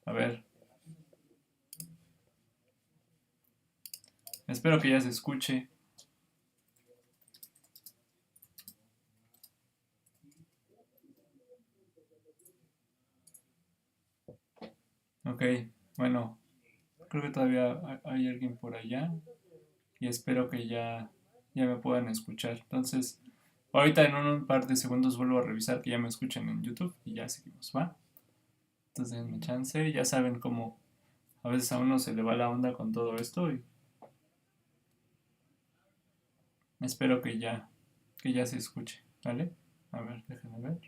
A ver. Espero que ya se escuche. Ok, bueno, creo que todavía hay alguien por allá y espero que ya me puedan escuchar. Entonces, ahorita en un par de segundos vuelvo a revisar que ya me escuchen en YouTube y ya seguimos, ¿va? Entonces denme chance, ya saben cómo a veces a uno se le va la onda con todo esto y espero que ya se escuche, ¿vale? A ver, déjenme ver.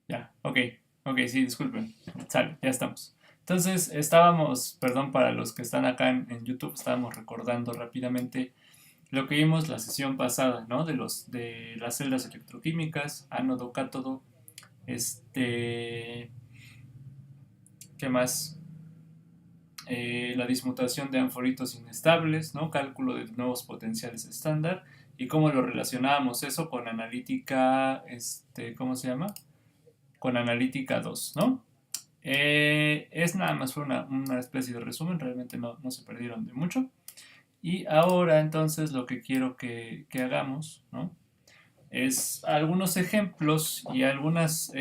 Ya, ok, sí, disculpen. Sale, ya estamos. Entonces, perdón, para los que están acá en YouTube, estábamos recordando rápidamente lo que vimos la sesión pasada, ¿no? De las celdas electroquímicas, ánodo, cátodo, este, ¿qué más? La dismutación de anforitos inestables, ¿no? Cálculo de nuevos potenciales estándar y cómo lo relacionábamos eso con analítica, ¿cómo se llama? Con analítica 2, ¿no? Es nada más fue una especie de resumen, realmente no se perdieron de mucho. Y ahora entonces lo que quiero que hagamos, ¿no? Es algunos ejemplos y algunas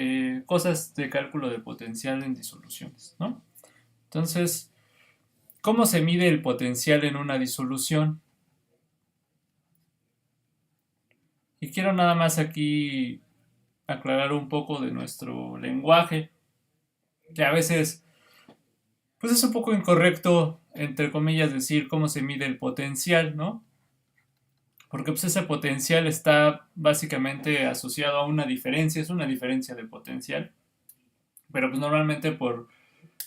cosas de cálculo de potencial en disoluciones, ¿no? Entonces, ¿cómo se mide el potencial en una disolución? Y quiero nada más aquí aclarar un poco de nuestro lenguaje, que a veces pues es un poco incorrecto, entre comillas, decir cómo se mide el potencial, ¿no? Porque pues ese potencial está básicamente asociado a una diferencia, es una diferencia de potencial, pero pues normalmente por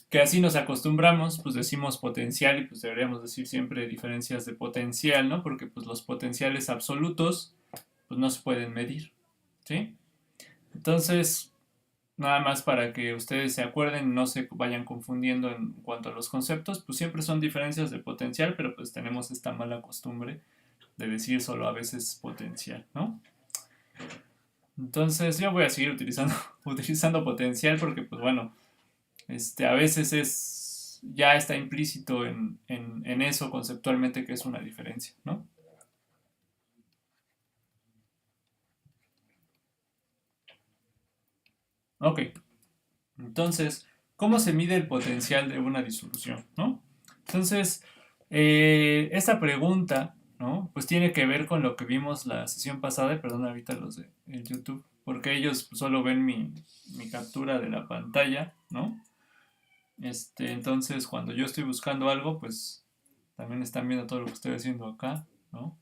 que así nos acostumbramos, pues decimos potencial y pues deberíamos decir siempre diferencias de potencial, ¿no? Porque pues los potenciales absolutos pues no se pueden medir, ¿sí? Entonces, nada más para que ustedes se acuerden, no se vayan confundiendo en cuanto a los conceptos, pues siempre son diferencias de potencial, pero pues tenemos esta mala costumbre de decir solo a veces potencial, ¿no? Entonces yo voy a seguir utilizando potencial porque pues bueno, a veces ya está implícito en eso conceptualmente que es una diferencia, ¿no? Ok, entonces, ¿cómo se mide el potencial de una disolución, ¿no? Entonces, esta pregunta, ¿no? Pues tiene que ver con lo que vimos la sesión pasada, y perdón ahorita los de el YouTube, porque ellos solo ven mi captura de la pantalla, ¿no? Entonces, cuando yo estoy buscando algo, pues también están viendo todo lo que estoy haciendo acá, ¿no?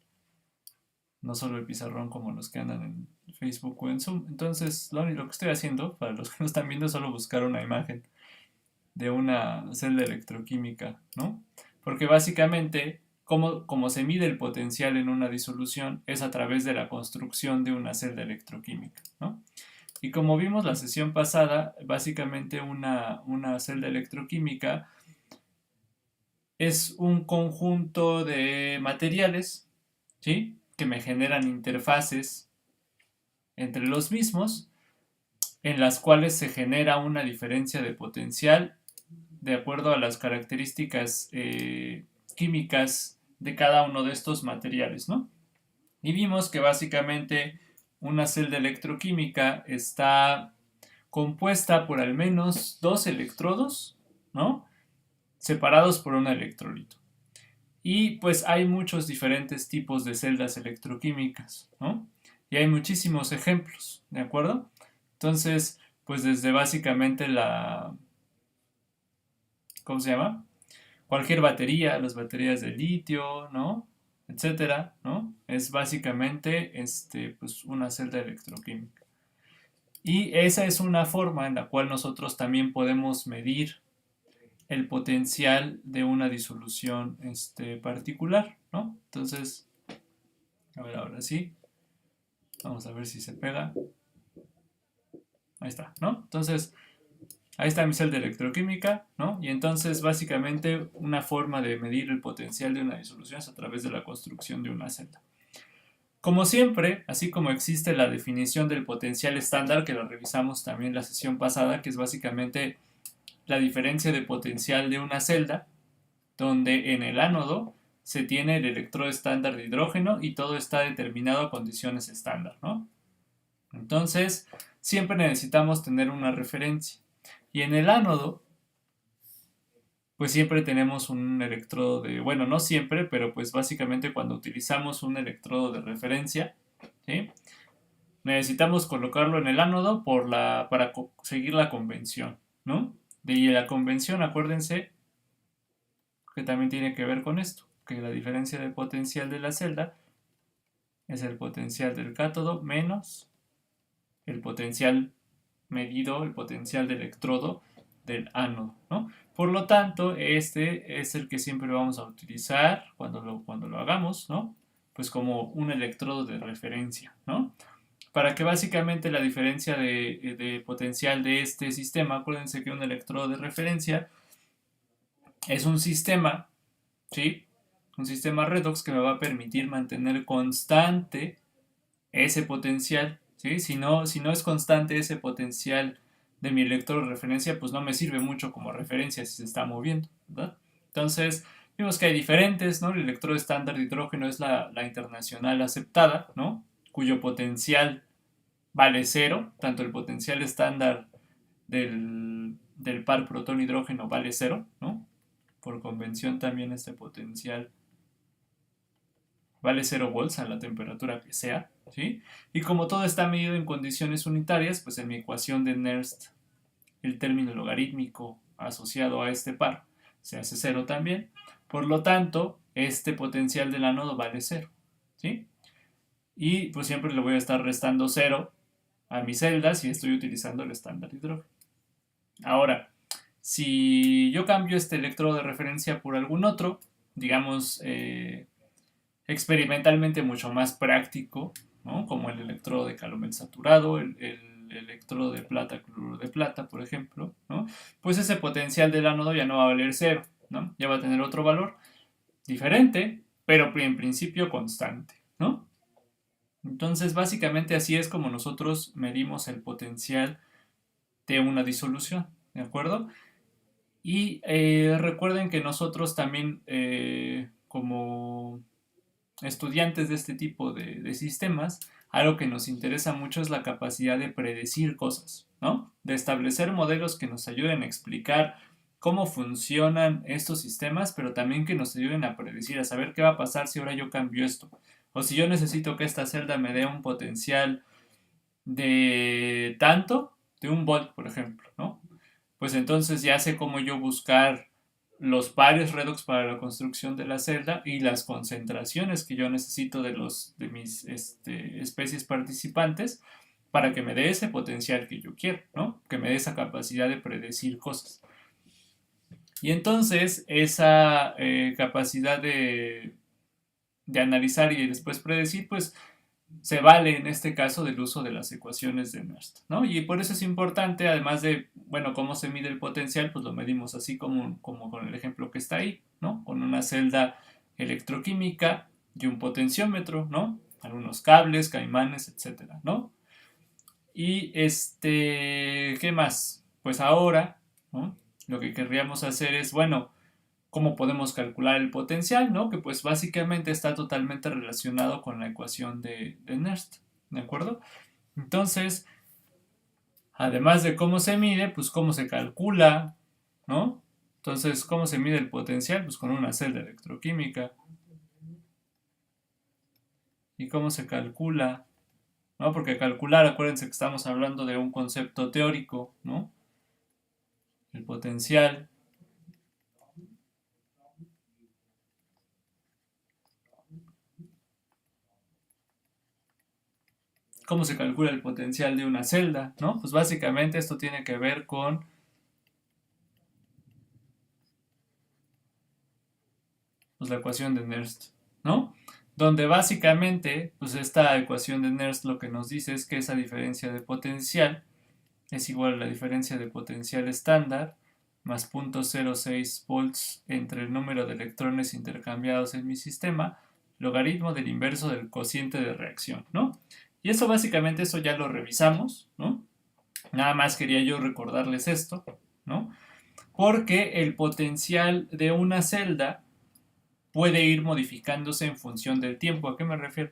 No solo el pizarrón como los que andan en Facebook o en Zoom. Entonces, lo que estoy haciendo, para los que no están viendo, es solo buscar una imagen de una celda electroquímica, ¿no? Porque básicamente, como se mide el potencial en una disolución, es a través de la construcción de una celda electroquímica, ¿no? Y como vimos la sesión pasada, básicamente una celda electroquímica es un conjunto de materiales, ¿sí? Que me generan interfaces entre los mismos, en las cuales se genera una diferencia de potencial de acuerdo a las características químicas de cada uno de estos materiales, ¿no? Y vimos que básicamente una celda electroquímica está compuesta por al menos dos electrodos, ¿no? Separados por un electrolito. Y pues hay muchos diferentes tipos de celdas electroquímicas, ¿no? Y hay muchísimos ejemplos, ¿de acuerdo? Entonces, pues desde básicamente ¿cómo se llama? Cualquier batería, las baterías de litio, ¿no? Etcétera, ¿no? Es básicamente, pues una celda electroquímica. Y esa es una forma en la cual nosotros también podemos medir el potencial de una disolución, particular, ¿no? Entonces, a ver, ahora sí. Vamos a ver si se pega. Ahí está, ¿no? Entonces, ahí está mi celda electroquímica, ¿no? Y entonces, básicamente, una forma de medir el potencial de una disolución es a través de la construcción de una celda. Como siempre, así como existe la definición del potencial estándar, que lo revisamos también la sesión pasada, que es básicamente la diferencia de potencial de una celda, donde en el ánodo se tiene el electrodo estándar de hidrógeno y todo está determinado a condiciones estándar, ¿no? Entonces, siempre necesitamos tener una referencia. Y en el ánodo, pues siempre tenemos un electrodo de, bueno, no siempre, pero pues básicamente cuando utilizamos un electrodo de referencia, ¿sí? Necesitamos colocarlo en el ánodo para seguir la convención, ¿no? Y la convención, acuérdense que también tiene que ver con esto, que la diferencia de potencial de la celda es el potencial del cátodo menos el potencial medido, el potencial del electrodo del ánodo, ¿no? Por lo tanto, este es el que siempre vamos a utilizar cuando lo hagamos, ¿no? Pues como un electrodo de referencia, ¿no? Para que básicamente la diferencia de potencial de este sistema, acuérdense que un electrodo de referencia es un sistema, ¿sí? Un sistema redox que me va a permitir mantener constante ese potencial, ¿sí? Si no es constante ese potencial de mi electrodo de referencia, pues no me sirve mucho como referencia si se está moviendo, ¿verdad? Entonces, vimos que hay diferentes, ¿no? El electrodo estándar de hidrógeno es la internacional aceptada, ¿no? Cuyo potencial vale cero, tanto el potencial estándar del par protón-hidrógeno vale cero, ¿no? Por convención también este potencial vale 0 volts a la temperatura que sea, ¿sí? Y como todo está medido en condiciones unitarias, pues en mi ecuación de Nernst el término logarítmico asociado a este par se hace 0 también. Por lo tanto, este potencial del ánodo vale 0, ¿sí? Y pues siempre le voy a estar restando 0 a mi celda si estoy utilizando el estándar de hidrógeno. Ahora, si yo cambio este electrodo de referencia por algún otro, digamos experimentalmente mucho más práctico, ¿no? Como el electrodo de calomel saturado, el electrodo de plata, cloruro de plata, por ejemplo, ¿no? Pues ese potencial del ánodo ya no va a valer 0, ¿no? Ya va a tener otro valor diferente, pero en principio constante, ¿no? Entonces, básicamente así es como nosotros medimos el potencial de una disolución, ¿de acuerdo? Y recuerden que nosotros también, como estudiantes de este tipo de sistemas, algo que nos interesa mucho es la capacidad de predecir cosas, ¿no? De establecer modelos que nos ayuden a explicar cómo funcionan estos sistemas, pero también que nos ayuden a predecir, a saber qué va a pasar si ahora yo cambio esto. O si yo necesito que esta celda me dé un potencial de tanto, de 1 volt, por ejemplo, ¿no? Pues entonces ya sé cómo yo buscar los pares redox para la construcción de la celda y las concentraciones que yo necesito de mis especies participantes para que me dé ese potencial que yo quiero, ¿no? Que me dé esa capacidad de predecir cosas. Y entonces esa capacidad de analizar y después predecir, pues se vale en este caso del uso de las ecuaciones de Nernst, ¿no? Y por eso es importante, además de, bueno, cómo se mide el potencial, pues lo medimos así como con el ejemplo que está ahí, ¿no? Con una celda electroquímica y un potenciómetro, ¿no? Algunos cables, caimanes, etcétera, ¿no? Y ¿qué más? Pues ahora, ¿no? Lo que querríamos hacer es, bueno, cómo podemos calcular el potencial, ¿no? Que pues básicamente está totalmente relacionado con la ecuación de Nernst, ¿de acuerdo? Entonces, además de cómo se mide, pues cómo se calcula, ¿no? Entonces, ¿cómo se mide el potencial? Pues con una celda electroquímica. ¿Y cómo se calcula? ¿No? Porque calcular, acuérdense que estamos hablando de un concepto teórico, ¿no? El potencial. ¿Cómo se calcula el potencial de una celda? ¿No? Pues básicamente esto tiene que ver con pues, la ecuación de Nernst, ¿no? Donde básicamente, pues esta ecuación de Nernst lo que nos dice es que esa diferencia de potencial es igual a la diferencia de potencial estándar más 0.06 volts entre el número de electrones intercambiados en mi sistema, logaritmo del inverso del cociente de reacción, ¿no? Y eso básicamente, eso ya lo revisamos, ¿no? Nada más quería yo recordarles esto, ¿no? porque el potencial de una celda puede ir modificándose en función del tiempo. ¿A qué me refiero?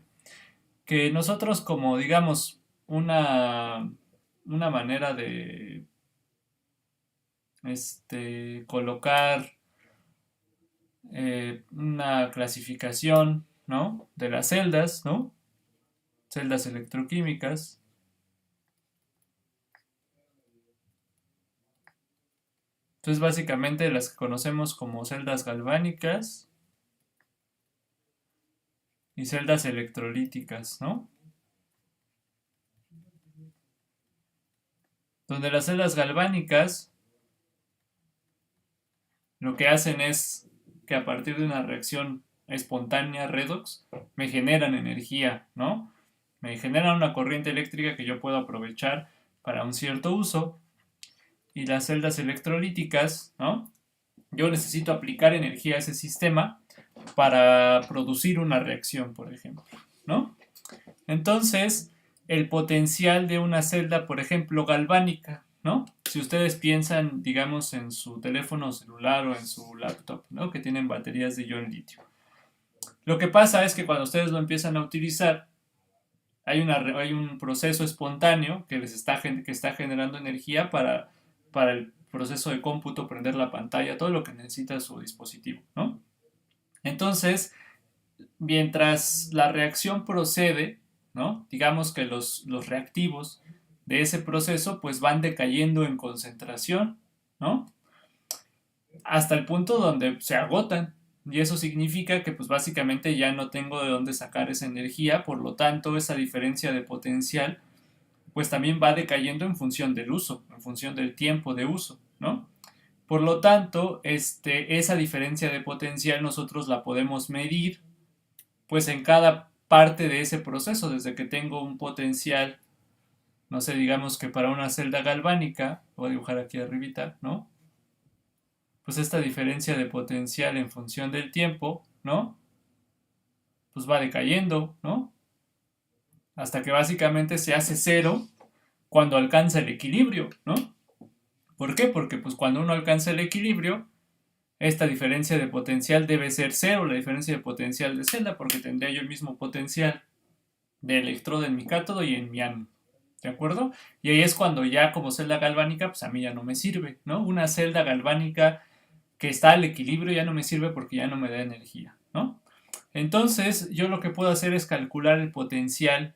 Que nosotros como, digamos, una manera de colocar una clasificación, ¿no? De las celdas, ¿no? Celdas electroquímicas. Entonces, básicamente las que conocemos como celdas galvánicas y celdas electrolíticas, ¿no? Donde las celdas galvánicas lo que hacen es que a partir de una reacción espontánea redox me generan energía, ¿no? Me generan una corriente eléctrica que yo puedo aprovechar para un cierto uso. Y las celdas electrolíticas, ¿no? Yo necesito aplicar energía a ese sistema para producir una reacción, por ejemplo, ¿no? Entonces, el potencial de una celda, por ejemplo, galvánica, ¿no? Si ustedes piensan, digamos, en su teléfono celular o en su laptop, ¿no? Que tienen baterías de ion litio. Lo que pasa es que cuando ustedes lo empiezan a utilizar, hay un proceso espontáneo que está generando energía para el proceso de cómputo, prender la pantalla, todo lo que necesita su dispositivo, ¿no? Entonces, mientras la reacción procede, ¿no? Digamos que los reactivos de ese proceso pues van decayendo en concentración, ¿no? Hasta el punto donde se agotan. Y eso significa que pues básicamente ya no tengo de dónde sacar esa energía, por lo tanto esa diferencia de potencial pues también va decayendo en función del uso, en función del tiempo de uso, ¿no? Por lo tanto, esa diferencia de potencial nosotros la podemos medir pues en cada parte de ese proceso, desde que tengo un potencial, no sé, digamos que para una celda galvánica, voy a dibujar aquí arribita, ¿no? Pues esta diferencia de potencial en función del tiempo, ¿no? Pues va decayendo, ¿no? Hasta que básicamente se hace cero cuando alcanza el equilibrio, ¿no? ¿Por qué? Porque pues cuando uno alcanza el equilibrio, esta diferencia de potencial debe ser cero, la diferencia de potencial de celda, porque tendría yo el mismo potencial de electrodo en mi cátodo y en mi ánodo, ¿de acuerdo? Y ahí es cuando ya como celda galvánica, pues a mí ya no me sirve, ¿no? Una celda galvánica que está al equilibrio ya no me sirve porque ya no me da energía, ¿no? Entonces, yo lo que puedo hacer es calcular el potencial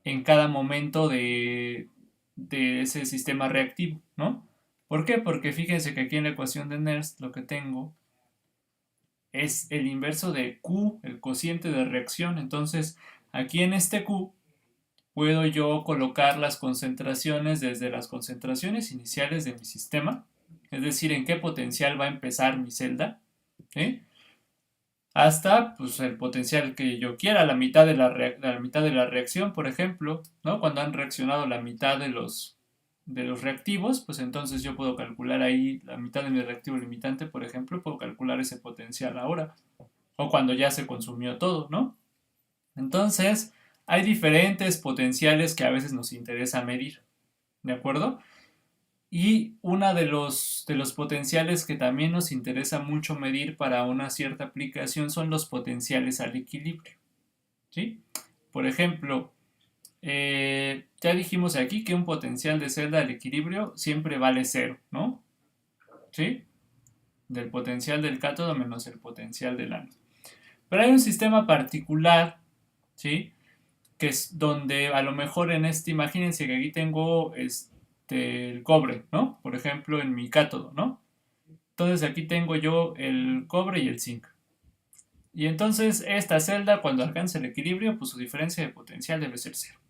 en cada momento de ese sistema reactivo, ¿no? ¿Por qué? Porque fíjense que aquí en la ecuación de Nernst lo que tengo es el inverso de Q, el cociente de reacción. Entonces, aquí en este Q puedo yo colocar las concentraciones desde las concentraciones iniciales de mi sistema, es decir, en qué potencial va a empezar mi celda, ¿sí? Hasta pues, el potencial que yo quiera, la mitad la mitad de la reacción, por ejemplo, ¿no? Cuando han reaccionado la mitad de los reactivos, pues entonces yo puedo calcular ahí la mitad de mi reactivo limitante, por ejemplo, puedo calcular ese potencial ahora, o cuando ya se consumió todo, ¿no? Entonces, hay diferentes potenciales que a veces nos interesa medir, ¿de acuerdo? Y uno de los potenciales que también nos interesa mucho medir para una cierta aplicación son los potenciales al equilibrio, ¿sí? Por ejemplo, ya dijimos aquí que un potencial de celda al equilibrio siempre vale cero, ¿no? ¿Sí? Del potencial del cátodo menos el potencial del ánodo. Pero hay un sistema particular, ¿sí? Que es donde a lo mejor imagínense que aquí tengo el cobre, ¿no? Por ejemplo, en mi cátodo, ¿no? Entonces aquí tengo yo el cobre y el zinc. Y entonces esta celda, cuando alcance el equilibrio, pues su diferencia de potencial debe ser cero,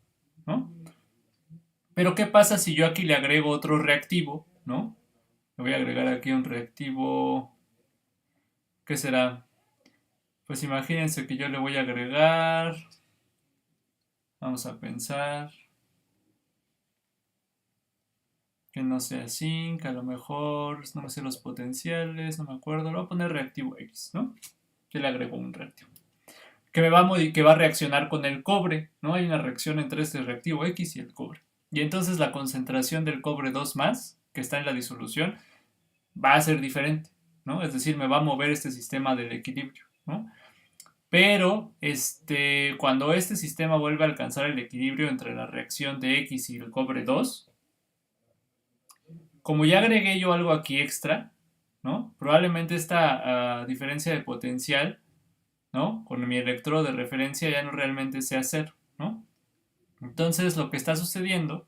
¿no? Pero ¿qué pasa si yo aquí le agrego otro reactivo, ¿no? Le voy a agregar aquí un reactivo, ¿qué será? Pues imagínense que yo le voy a agregar, vamos a pensar, que no sea zinc, a lo mejor, no me sé los potenciales, no me acuerdo, le voy a poner reactivo X, ¿no? Yo le agrego un reactivo. Que va a reaccionar con el cobre, ¿no? Hay una reacción entre este reactivo X y el cobre. Y entonces la concentración del cobre 2+, que está en la disolución, va a ser diferente, ¿no? Es decir, me va a mover este sistema del equilibrio, ¿no? Pero cuando este sistema vuelve a alcanzar el equilibrio entre la reacción de X y el cobre 2, como ya agregué yo algo aquí extra, ¿no? Probablemente esta diferencia de potencial, ¿no? Con mi electrodo de referencia ya no realmente sea cero, ¿no? Entonces lo que está sucediendo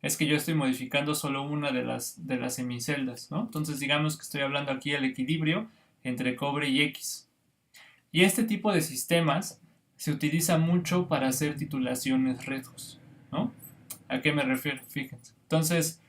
es que yo estoy modificando solo una de las semiceldas, ¿no? Entonces digamos que estoy hablando aquí del equilibrio entre cobre y X. Y este tipo de sistemas se utiliza mucho para hacer titulaciones redox, ¿no? ¿A qué me refiero? Fíjense. Entonces,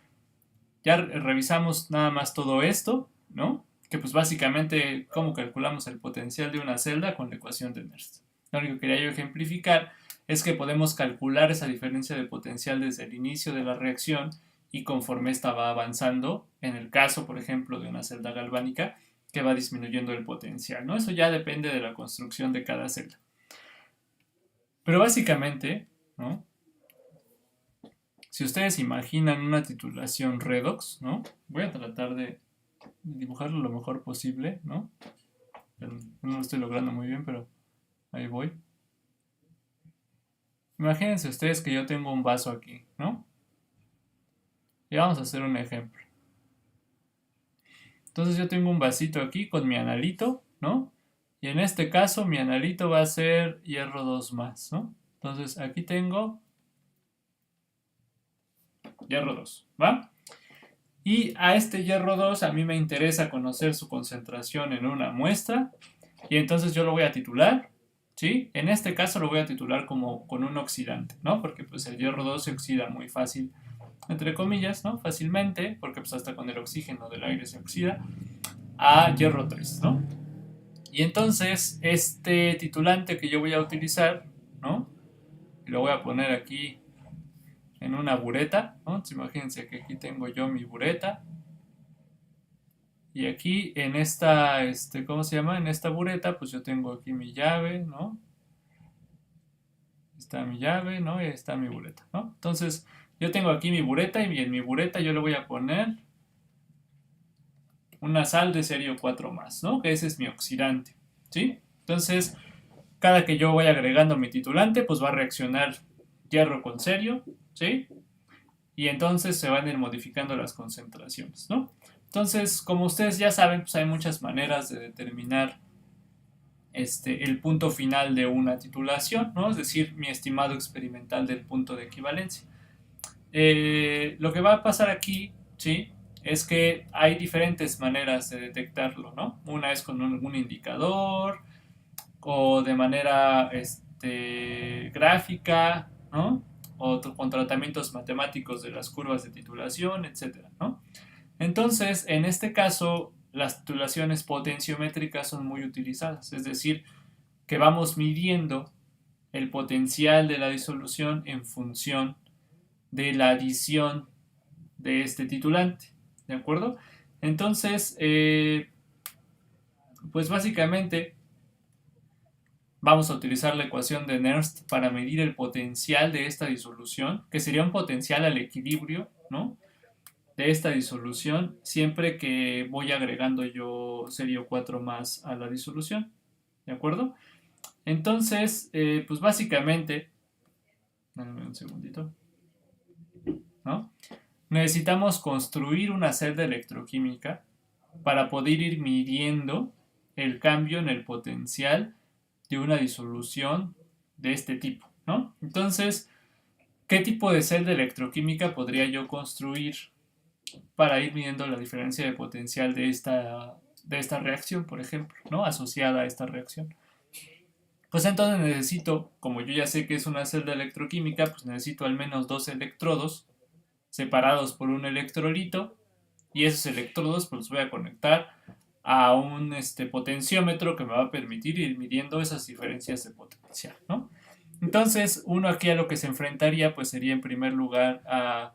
ya revisamos nada más todo esto, ¿no? Que pues básicamente cómo calculamos el potencial de una celda con la ecuación de Nernst. Lo único que quería yo ejemplificar es que podemos calcular esa diferencia de potencial desde el inicio de la reacción y conforme esta va avanzando, en el caso, por ejemplo, de una celda galvánica, que va disminuyendo el potencial, ¿no? Eso ya depende de la construcción de cada celda. Pero básicamente, ¿no? Si ustedes imaginan una titulación redox, ¿no? Voy a tratar de dibujarlo lo mejor posible, ¿no? No lo estoy logrando muy bien, pero ahí voy. Imagínense ustedes que yo tengo un vaso aquí, ¿no? Y vamos a hacer un ejemplo. Entonces yo tengo un vasito aquí con mi analito, ¿no? Y en este caso mi analito va a ser hierro 2 más, ¿no? Entonces aquí tengo hierro 2, ¿va? Y a este hierro 2 a mí me interesa conocer su concentración en una muestra. Y entonces yo lo voy a titular, ¿sí? En este caso lo voy a titular como con un oxidante, ¿no? Porque pues el hierro 2 se oxida muy fácil, entre comillas, ¿no? Fácilmente, porque pues hasta con el oxígeno del aire se oxida, a hierro 3, ¿no? Y entonces este titulante que yo voy a utilizar, ¿no? Y lo voy a poner aquí en una bureta, ¿no? Entonces, imagínense que aquí tengo yo mi bureta. Y aquí en esta, ¿cómo se llama? En esta bureta, pues yo tengo aquí mi llave, ¿no? Está mi llave, ¿no? Y ahí está mi bureta, ¿no? Entonces, yo tengo aquí mi bureta y en mi bureta yo le voy a poner una sal de serio 4 más, ¿no? Que ese es mi oxidante, ¿sí? Entonces, cada que yo voy agregando mi titulante, pues va a reaccionar hierro con serio, ¿sí? Y entonces se van a ir modificando las concentraciones, ¿no? Entonces, como ustedes ya saben, pues hay muchas maneras de determinar el punto final de una titulación, ¿no? Es decir, mi estimado experimental del punto de equivalencia. Lo que va a pasar aquí, ¿sí? Es que hay diferentes maneras de detectarlo, ¿no? Una es con un indicador o de manera gráfica, ¿no? O con tratamientos matemáticos de las curvas de titulación, etcétera, ¿no? Entonces, en este caso, las titulaciones potenciométricas son muy utilizadas, es decir, que vamos midiendo el potencial de la disolución en función de la adición de este titulante, ¿de acuerdo? Entonces, pues básicamente vamos a utilizar la ecuación de Nernst para medir el potencial de esta disolución, que sería un potencial al equilibrio, ¿no? De esta disolución, siempre que voy agregando yo serio 4 más a la disolución, ¿de acuerdo? Entonces, pues básicamente, dame un segundito, ¿no? Necesitamos construir una celda electroquímica para poder ir midiendo el cambio en el potencial de una disolución de este tipo, ¿no? Entonces, ¿qué tipo de celda electroquímica podría yo construir para ir midiendo la diferencia de potencial de esta reacción, por ejemplo, ¿no? Asociada a esta reacción? Pues entonces necesito, como yo ya sé que es una celda electroquímica, pues necesito al menos dos electrodos separados por un electrolito, y esos electrodos pues los voy a conectar a un potenciómetro que me va a permitir ir midiendo esas diferencias de potencial, ¿no? Entonces, uno aquí a lo que se enfrentaría pues sería en primer lugar a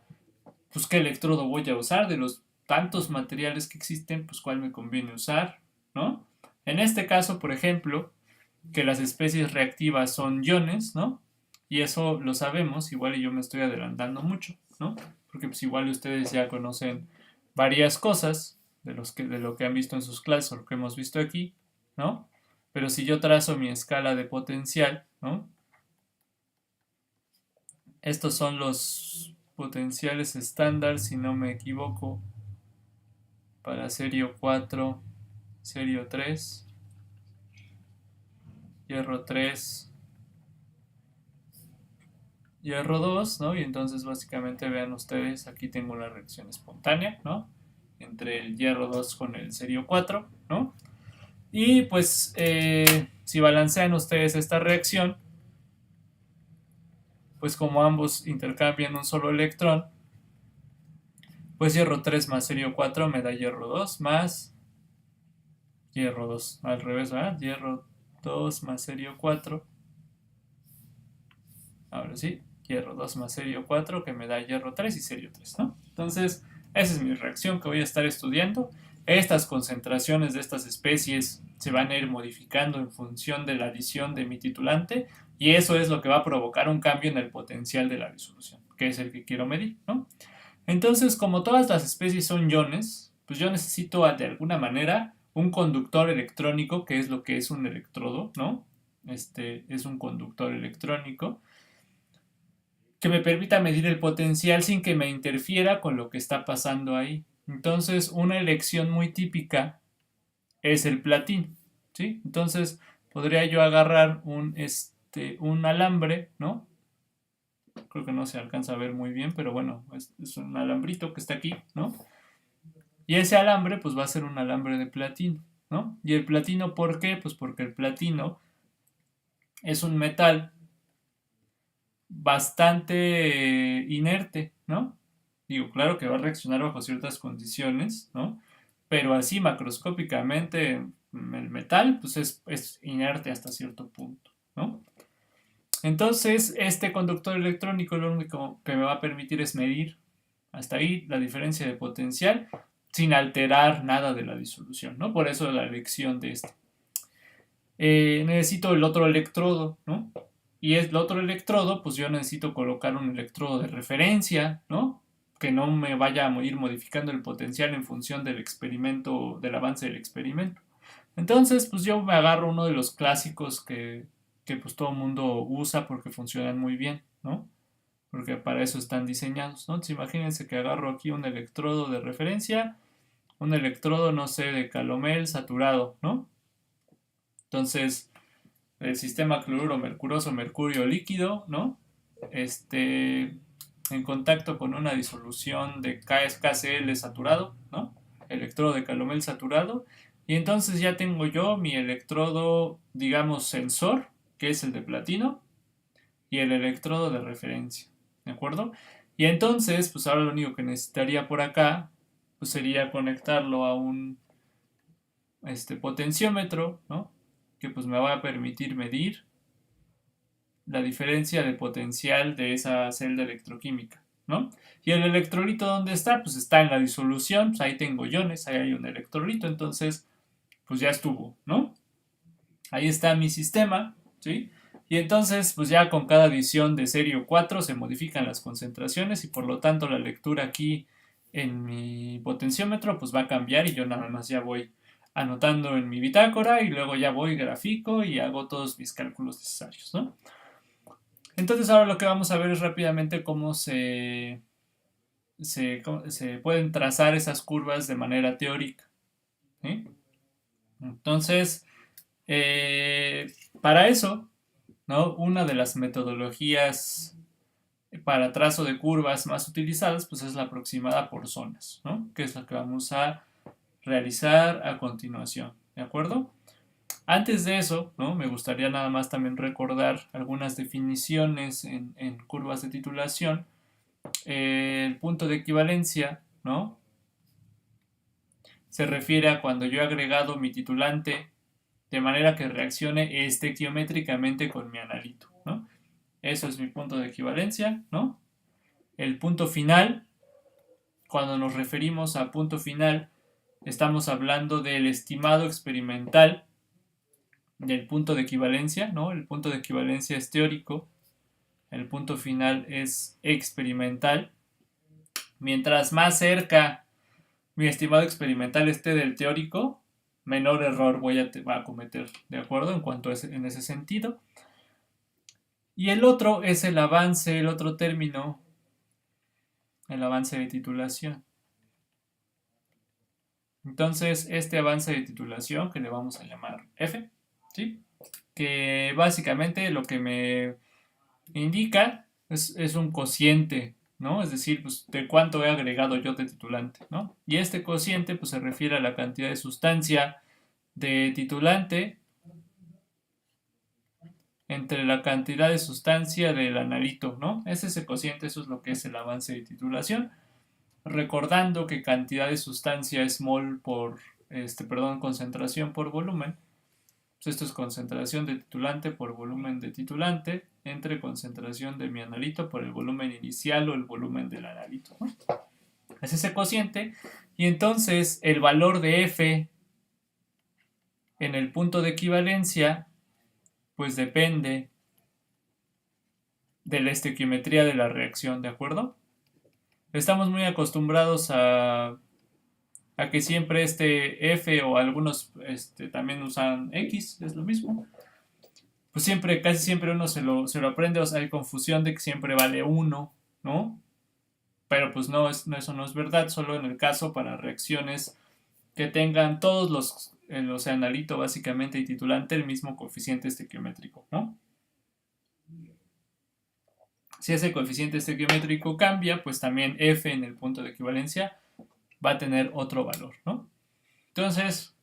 pues qué electrodo voy a usar de los tantos materiales que existen, pues cuál me conviene usar, ¿no? En este caso, por ejemplo, que las especies reactivas son iones, ¿no? Y eso lo sabemos, igual y yo me estoy adelantando mucho, ¿no? Porque pues igual ustedes ya conocen varias cosas de lo que han visto en sus clases o lo que hemos visto aquí, ¿no? Pero si yo trazo mi escala de potencial, ¿no? Estos son los potenciales estándar, si no me equivoco, para serio 4, serio 3, hierro 3, hierro 2, ¿no? Y entonces básicamente vean ustedes, aquí tengo una reacción espontánea, ¿no? Entre el hierro 2 con el serio 4, ¿no? Y pues si balancean ustedes esta reacción, pues como ambos intercambian un solo electrón, pues hierro 3 más serio 4 me da hierro 2 más hierro 2. Al revés, ¿verdad? Hierro 2 más serio 4. Ahora sí, hierro 2 más serio 4 que me da hierro 3 y serio 3, ¿no? Entonces, esa es mi reacción que voy a estar estudiando. Estas concentraciones de estas especies se van a ir modificando en función de la adición de mi titulante y eso es lo que va a provocar un cambio en el potencial de la disolución, que es el que quiero medir, ¿no? Entonces, como todas las especies son iones, pues yo necesito de alguna manera un conductor electrónico, que es lo que es un electrodo, ¿no? Este es un conductor electrónico que me permita medir el potencial sin que me interfiera con lo que está pasando ahí. Entonces, una elección muy típica es el platino, ¿sí? Entonces, podría yo agarrar un alambre, ¿no? Creo que no se alcanza a ver muy bien, pero bueno, es un alambrito que está aquí, ¿no? Y ese alambre, pues va a ser un alambre de platino, ¿no? Y el platino, ¿por qué? Pues porque el platino es un metal bastante inerte, ¿no? Digo, claro que va a reaccionar bajo ciertas condiciones, ¿no? Pero así macroscópicamente el metal pues es inerte hasta cierto punto, ¿no? Entonces, este conductor electrónico lo único que me va a permitir es medir hasta ahí la diferencia de potencial sin alterar nada de la disolución, ¿no? Por eso la elección de este. Necesito el otro electrodo, ¿no? Y el otro electrodo, pues yo necesito colocar un electrodo de referencia, ¿no? Que no me vaya a ir modificando el potencial en función del experimento, del avance del experimento. Entonces, pues yo me agarro uno de los clásicos que pues todo el mundo usa porque funcionan muy bien, ¿no? Porque para eso están diseñados, ¿no? Entonces imagínense que agarro aquí un electrodo de referencia, un electrodo, no sé, de calomel saturado, ¿no? Entonces, el sistema cloruro mercuroso, mercurio líquido, ¿no? En contacto con una disolución de KCl saturado, ¿no? Electrodo de calomel saturado. Y entonces ya tengo yo mi electrodo, digamos, sensor, que es el de platino, y el electrodo de referencia, ¿de acuerdo? Y entonces, pues ahora lo único que necesitaría por acá, pues sería conectarlo a un potenciómetro, ¿no? Que pues me va a permitir medir la diferencia de potencial de esa celda electroquímica, ¿no? Y el electrolito, ¿dónde está? Pues está en la disolución, pues ahí tengo iones, ahí hay un electrolito, entonces, pues ya estuvo, ¿no? Ahí está mi sistema, ¿sí? Y entonces, pues ya con cada adición de serio 4 se modifican las concentraciones y por lo tanto la lectura aquí en mi potenciómetro pues va a cambiar y yo nada más ya voy anotando en mi bitácora y luego ya voy grafico y hago todos mis cálculos necesarios, ¿no? Entonces ahora lo que vamos a ver es rápidamente cómo se pueden trazar esas curvas de manera teórica, ¿sí? Entonces, para eso, ¿no? Una de las metodologías para trazo de curvas más utilizadas pues es la aproximada por zonas, ¿no? Que es la que vamos a realizar a continuación, ¿de acuerdo? Antes de eso, ¿no? Me gustaría nada más también recordar algunas definiciones en curvas de titulación. El punto de equivalencia, ¿no? Se refiere a cuando yo he agregado mi titulante de manera que reaccione estequiométricamente con mi analito, ¿no? Eso es mi punto de equivalencia, ¿no? El punto final, cuando nos referimos a punto final, estamos hablando del estimado experimental del punto de equivalencia, ¿no? El punto de equivalencia es teórico, el punto final es experimental. Mientras más cerca mi estimado experimental esté del teórico, menor error va a cometer, ¿de acuerdo? En cuanto a en ese sentido. Y el otro es el avance, el otro término, el avance de titulación. Entonces, este avance de titulación, que le vamos a llamar F, ¿sí? Que básicamente lo que me indica es un cociente, ¿no? Es decir, pues, de cuánto he agregado yo de titulante, ¿no? Y este cociente, pues, se refiere a la cantidad de sustancia de titulante entre la cantidad de sustancia del analito, ¿no? Ese es el cociente, eso es lo que es el avance de titulación. Recordando que cantidad de sustancia es mol por, concentración por volumen. Pues esto es concentración de titulante por volumen de titulante entre concentración de mi analito por el volumen inicial o el volumen del analito, ¿no? Es ese cociente. Y entonces el valor de F en el punto de equivalencia pues depende de la estequiometría de la reacción, ¿de acuerdo? Estamos muy acostumbrados a que siempre este F o algunos también usan X, es lo mismo. Pues siempre, casi siempre uno se lo aprende, o sea, hay confusión de que siempre vale 1, ¿no? Pero pues no, eso no es verdad, solo en el caso para reacciones que tengan todos los analito básicamente y titulante el mismo coeficiente estequiométrico, ¿no? Si ese coeficiente estequiométrico cambia, pues también F en el punto de equivalencia va a tener otro valor, ¿no? Entonces,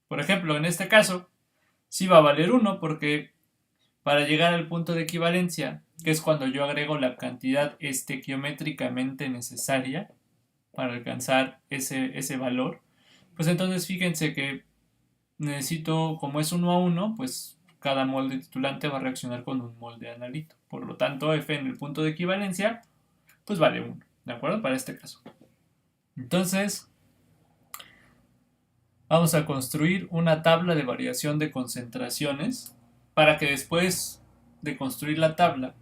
por ejemplo, en este caso, sí va a valer 1 porque para llegar al punto de equivalencia, que es cuando yo agrego la cantidad estequiométricamente necesaria para alcanzar ese valor, pues entonces fíjense que necesito, como es 1 a 1, pues cada mol de titulante va a reaccionar con un mol de analito. Por lo tanto, F en el punto de equivalencia, pues vale 1, ¿de acuerdo? Para este caso. Entonces, vamos a construir una tabla de variación de concentraciones para que después de construir la tabla,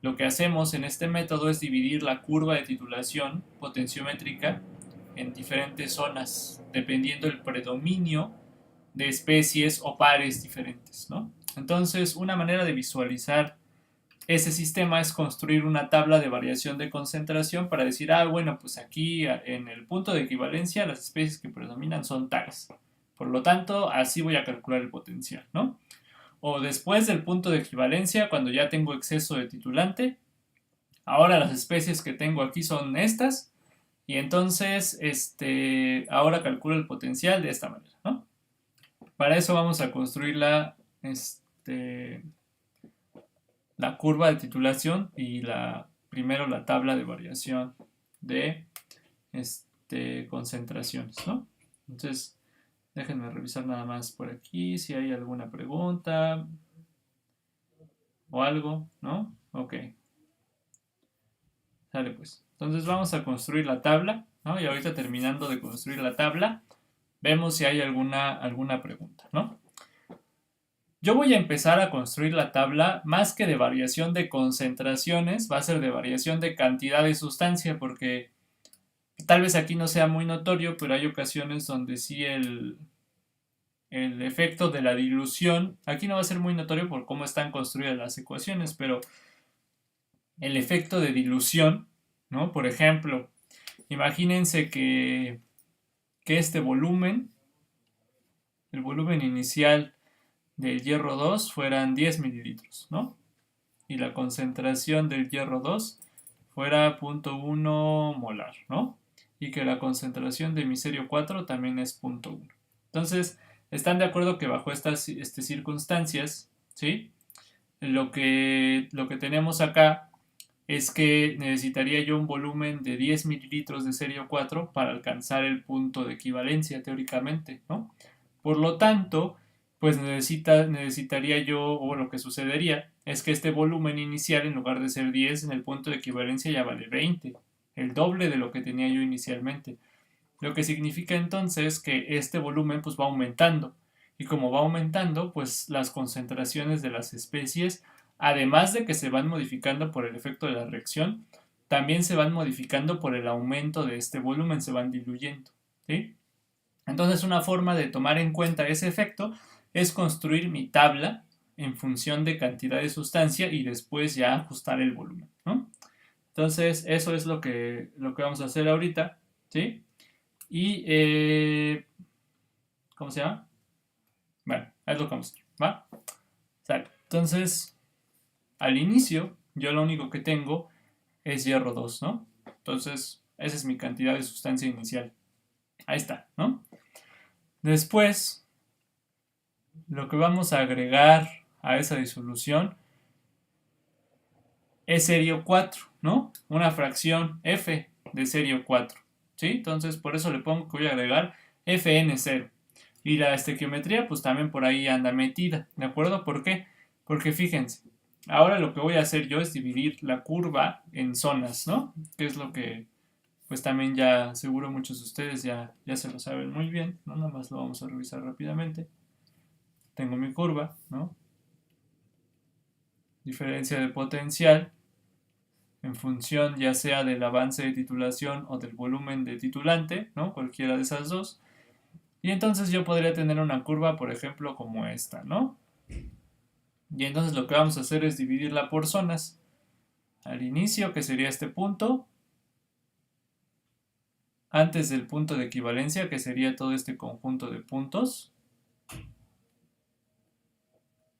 lo que hacemos en este método es dividir la curva de titulación potenciométrica en diferentes zonas, dependiendo del predominio de especies o pares diferentes, ¿no? Entonces, una manera de visualizar ese sistema es construir una tabla de variación de concentración para decir, bueno, pues aquí en el punto de equivalencia las especies que predominan son tales. Por lo tanto, así voy a calcular el potencial, ¿no? O después del punto de equivalencia, cuando ya tengo exceso de titulante, ahora las especies que tengo aquí son estas, y entonces ahora calculo el potencial de esta manera, ¿no? Para eso vamos a construir la curva de titulación y primero la tabla de variación de concentraciones, ¿no? Entonces, déjenme revisar nada más por aquí si hay alguna pregunta o algo, ¿no? Ok. Sale pues. Entonces vamos a construir la tabla, ¿no? Y ahorita terminando de construir la tabla, vemos si hay alguna pregunta, ¿no? Yo voy a empezar a construir la tabla más que de variación de concentraciones, va a ser de variación de cantidad de sustancia, porque tal vez aquí no sea muy notorio, pero hay ocasiones donde sí el efecto de la dilución, aquí no va a ser muy notorio por cómo están construidas las ecuaciones, pero el efecto de dilución, ¿no? Por ejemplo, imagínense que este volumen, el volumen inicial del hierro 2 fueran 10 mililitros, ¿no? Y la concentración del hierro 2 fuera 0.1 molar, ¿no? Y que la concentración de miserio 4 también es 0.1. Entonces, están de acuerdo que bajo estas circunstancias, ¿sí? Lo que tenemos acá es que necesitaría yo un volumen de 10 mililitros de serio 4 para alcanzar el punto de equivalencia teóricamente, ¿no? Por lo tanto, pues necesitaría yo, o lo que sucedería, es que este volumen inicial, en lugar de ser 10, en el punto de equivalencia ya vale 20, el doble de lo que tenía yo inicialmente. Lo que significa entonces que este volumen pues va aumentando. Y como va aumentando, pues las concentraciones de las especies, además de que se van modificando por el efecto de la reacción, también se van modificando por el aumento de este volumen, se van diluyendo, ¿sí? Entonces una forma de tomar en cuenta ese efecto es construir mi tabla en función de cantidad de sustancia y después ya ajustar el volumen, ¿no? Entonces eso es lo que vamos a hacer ahorita, ¿sí? Y, ¿cómo se llama? Bueno, es lo que vamos a hacer, ¿va? Entonces, al inicio, yo lo único que tengo es hierro 2, ¿no? Entonces, esa es mi cantidad de sustancia inicial. Ahí está, ¿no? Después, lo que vamos a agregar a esa disolución es serio 4, ¿no? Una fracción f de serio 4, ¿sí? Entonces, por eso le pongo que voy a agregar Fn0. Y la estequiometría, pues también por ahí anda metida, ¿de acuerdo? ¿Por qué? Porque fíjense, ahora lo que voy a hacer yo es dividir la curva en zonas, ¿no? Que es lo que, pues también ya seguro muchos de ustedes ya se lo saben muy bien, ¿no? Nada más lo vamos a revisar rápidamente. Tengo mi curva, ¿no? Diferencia de potencial en función ya sea del avance de titulación o del volumen de titulante, ¿no? Cualquiera de esas dos. Y entonces yo podría tener una curva, por ejemplo, como esta, ¿no? Y entonces lo que vamos a hacer es dividirla por zonas. Al inicio, que sería este punto, antes del punto de equivalencia, que sería todo este conjunto de puntos,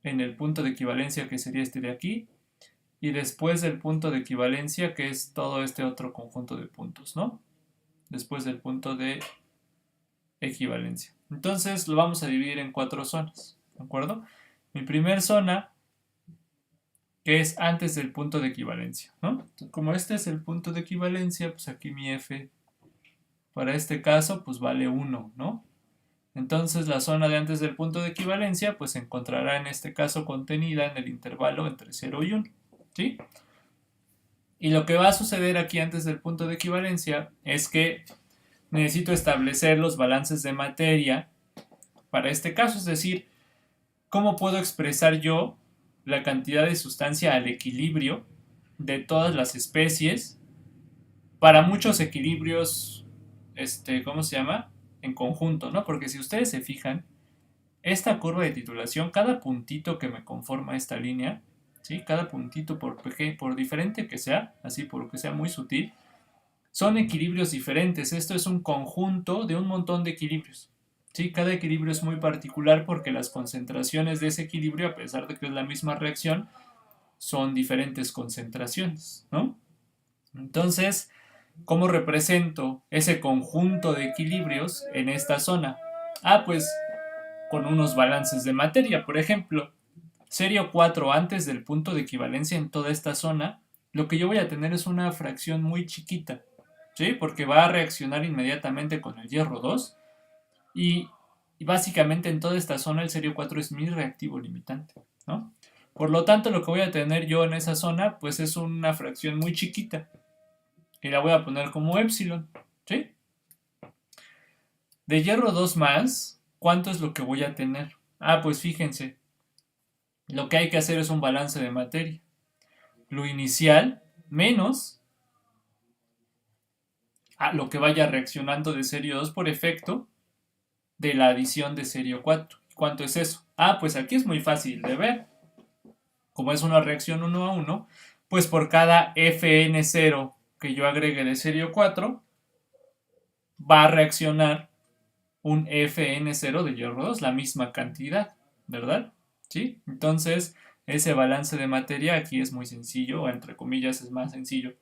en el punto de equivalencia, que sería este de aquí, y después del punto de equivalencia, que es todo este otro conjunto de puntos, ¿no? Después del punto de equivalencia. Entonces lo vamos a dividir en 4 zonas, ¿de acuerdo? Mi primer zona, que es antes del punto de equivalencia, ¿no? Entonces, como este es el punto de equivalencia, pues aquí mi f para este caso pues vale 1, ¿no? Entonces la zona de antes del punto de equivalencia pues se encontrará en este caso contenida en el intervalo entre 0 y 1, ¿sí? Y lo que va a suceder aquí antes del punto de equivalencia es que necesito establecer los balances de materia para este caso, es decir, ¿cómo puedo expresar yo la cantidad de sustancia al equilibrio de todas las especies para muchos equilibrios, ¿cómo se llama? En conjunto, ¿no? Porque si ustedes se fijan, esta curva de titulación, cada puntito que me conforma esta línea, ¿sí? Cada puntito, por diferente que sea, así por que sea muy sutil, son equilibrios diferentes. Esto es un conjunto de un montón de equilibrios. ¿Sí? Cada equilibrio es muy particular porque las concentraciones de ese equilibrio, a pesar de que es la misma reacción, son diferentes concentraciones, ¿no? Entonces, ¿cómo represento ese conjunto de equilibrios en esta zona? Ah, pues con unos balances de materia, por ejemplo. Serio 4 antes del punto de equivalencia en toda esta zona, lo que yo voy a tener es una fracción muy chiquita, ¿sí? Porque va a reaccionar inmediatamente con el hierro 2 y básicamente en toda esta zona el serio 4 es mi reactivo limitante, ¿no? Por lo tanto, lo que voy a tener yo en esa zona, pues es una fracción muy chiquita. Y la voy a poner como epsilon, ¿sí? De hierro 2 más, ¿cuánto es lo que voy a tener? Ah, pues fíjense, lo que hay que hacer es un balance de materia. Lo inicial menos lo que vaya reaccionando de serio 2 por efecto de la adición de serio 4. ¿Cuánto es eso? Ah, pues aquí es muy fácil de ver. Como es una reacción 1 a 1, pues por cada Fn0 que yo agregue de serio 4, va a reaccionar un Fn0 de hierro 2, la misma cantidad, ¿verdad? ¿Sí? Entonces, ese balance de materia aquí es muy sencillo, o entre comillas es más sencillo.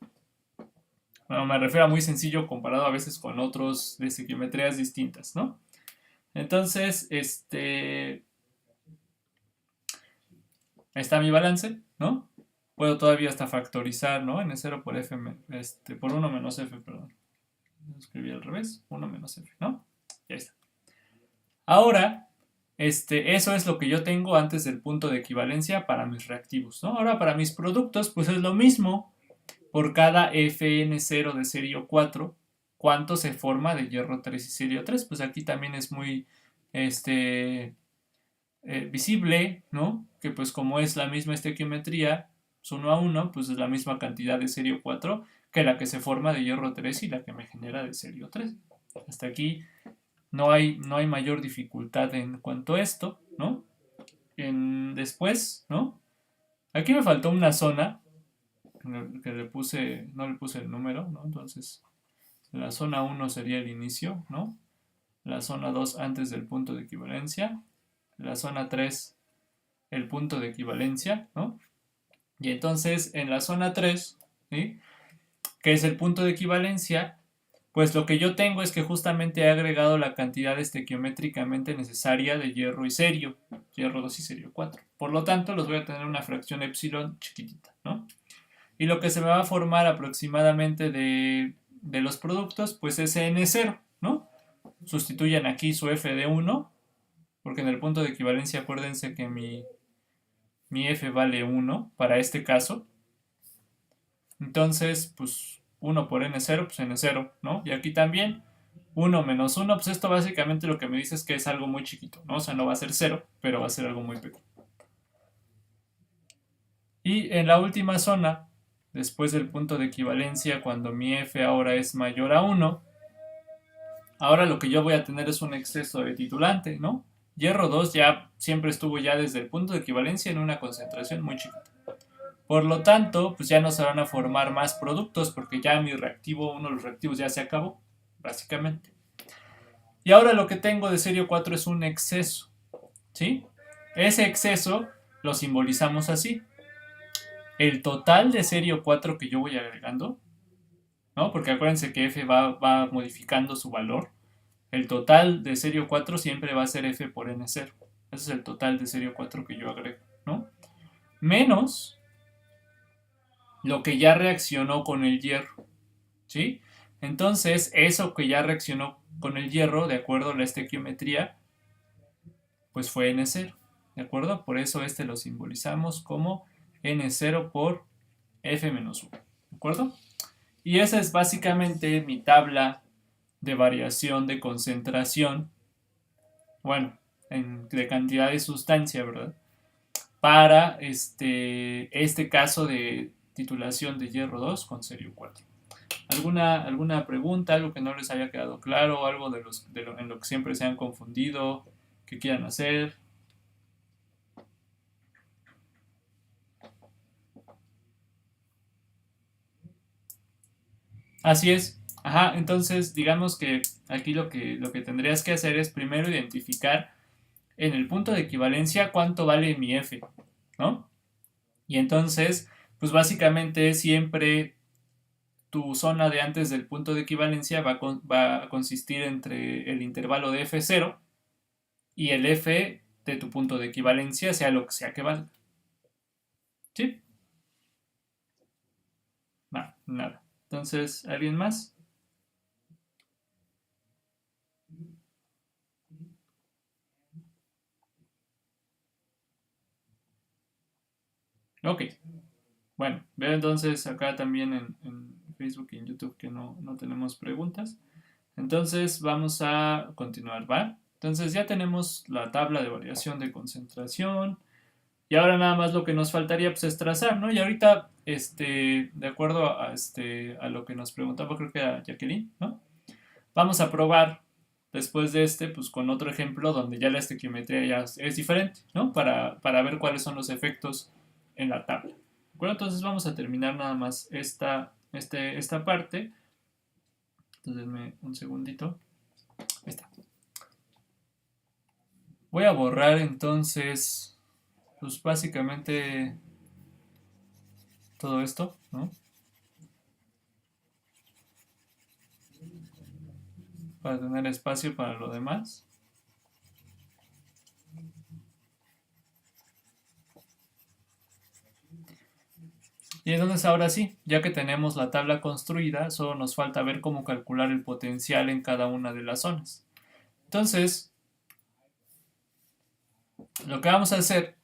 Bueno, me refiero a muy sencillo comparado a veces con otros de estequiometrías distintas, ¿no? Entonces, ahí está mi balance, ¿no? Puedo todavía hasta factorizar, ¿no? N0 por F, por 1 menos F, perdón. Lo escribí al revés, 1 menos F, ¿no? Ya está. Ahora, eso es lo que yo tengo antes del punto de equivalencia para mis reactivos, ¿no? Ahora para mis productos, pues es lo mismo. Por cada Fn0 de serio 4, ¿cuánto se forma de hierro 3 y serio 3? Pues aquí también es muy visible, ¿no? Que pues como es la misma estequiometría, pues 1 a 1, pues es la misma cantidad de serio 4 que la que se forma de hierro 3 y la que me genera de serio 3. Hasta aquí no hay mayor dificultad en cuanto a esto, ¿no? Después, ¿no? Aquí me faltó una zona que no le puse el número, ¿no? Entonces, la zona 1 sería el inicio, ¿no? La zona 2 antes del punto de equivalencia, la zona 3 el punto de equivalencia, ¿no? Y entonces en la zona 3, ¿sí? Que es el punto de equivalencia, pues lo que yo tengo es que justamente he agregado la cantidad estequiométricamente necesaria de hierro y serio, hierro 2 y serio 4. Por lo tanto, los voy a tener una fracción epsilon chiquitita, ¿no? Y lo que se me va a formar aproximadamente de los productos, pues es N0, ¿no? Sustituyan aquí su F de 1, porque en el punto de equivalencia acuérdense que mi F vale 1 para este caso. Entonces, pues 1 por N0, pues N0, ¿no? Y aquí también 1 menos 1, pues esto básicamente lo que me dice es que es algo muy chiquito, ¿no? O sea, no va a ser 0, pero va a ser algo muy pequeño. Y en la última zona, después del punto de equivalencia, cuando mi F ahora es mayor a 1, ahora lo que yo voy a tener es un exceso de titulante, ¿no? Hierro 2 ya siempre estuvo ya desde el punto de equivalencia en una concentración muy chiquita. Por lo tanto, pues ya no se van a formar más productos porque ya mi reactivo, uno de los reactivos ya se acabó, básicamente. Y ahora lo que tengo de serio 4 es un exceso, ¿sí? Ese exceso lo simbolizamos así. El total de serio 4 que yo voy agregando, ¿no? Porque acuérdense que F va modificando su valor. El total de serio 4 siempre va a ser F por N0. Ese es el total de serio 4 que yo agrego, ¿no? Menos lo que ya reaccionó con el hierro, ¿sí? Entonces, eso que ya reaccionó con el hierro, de acuerdo a la estequiometría, pues fue N0, ¿de acuerdo? Por eso este lo simbolizamos como N0 por F menos 1, ¿de acuerdo? Y esa es básicamente mi tabla de variación de concentración, bueno, de cantidad de sustancia, ¿verdad? Para este caso de titulación de hierro 2 con serio 4. ¿Alguna pregunta, algo que no les haya quedado claro, algo en lo que siempre se han confundido, que quieran hacer? Así es. Ajá, entonces digamos que aquí lo que tendrías que hacer es primero identificar en el punto de equivalencia cuánto vale mi F, ¿no? Y entonces, pues básicamente siempre tu zona de antes del punto de equivalencia va a consistir entre el intervalo de F0 y el F de tu punto de equivalencia, sea lo que sea que valga. ¿Sí? No, nada. Entonces, ¿alguien más? Ok. Bueno, veo entonces acá también en Facebook y en YouTube que no tenemos preguntas. Entonces vamos a continuar, ¿va? Entonces ya tenemos la tabla de variación de concentración. Y ahora nada más lo que nos faltaría pues, es trazar, ¿no? Y ahorita, de acuerdo a lo que nos preguntaba, creo que era Jacqueline, ¿no? Vamos a probar después de pues con otro ejemplo donde ya la estequiometría ya es diferente, ¿no? Para ver cuáles son los efectos en la tabla. ¿De acuerdo? Entonces vamos a terminar nada más esta parte. Entonces, denme un segundito. Ahí está. Voy a borrar entonces, pues básicamente todo esto, ¿no? Para tener espacio para lo demás. Y entonces ahora sí, ya que tenemos la tabla construida, solo nos falta ver cómo calcular el potencial en cada una de las zonas. Entonces, lo que vamos a hacer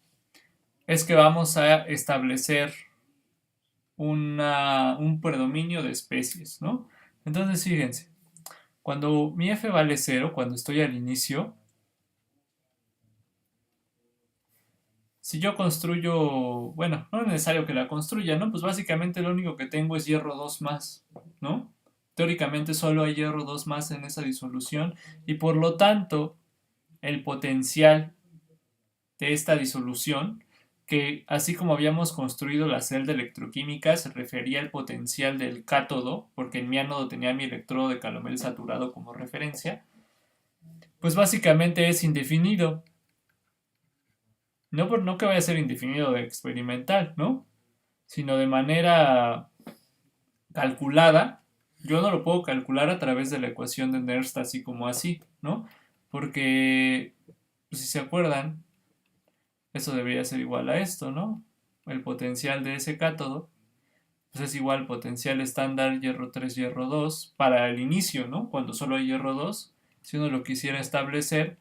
es que vamos a establecer un predominio de especies, ¿no? Entonces, fíjense, cuando mi F vale 0, cuando estoy al inicio, si yo construyo, bueno, no es necesario que la construya, ¿no? Pues básicamente lo único que tengo es hierro 2 más, ¿no? Teóricamente solo hay hierro 2 más en esa disolución y por lo tanto el potencial de esta disolución, que así como habíamos construido la celda electroquímica, se refería al potencial del cátodo, porque en mi ánodo tenía mi electrodo de calomel saturado como referencia, pues básicamente es indefinido. No que vaya a ser indefinido de experimental, ¿no? Sino de manera calculada. Yo no lo puedo calcular a través de la ecuación de Nernst así como así, ¿no? Porque, pues, si se acuerdan, eso debería ser igual a esto, ¿no? El potencial de ese cátodo pues es igual al potencial estándar hierro 3 hierro 2 para el inicio, ¿no? Cuando solo hay hierro 2. Si uno lo quisiera establecer,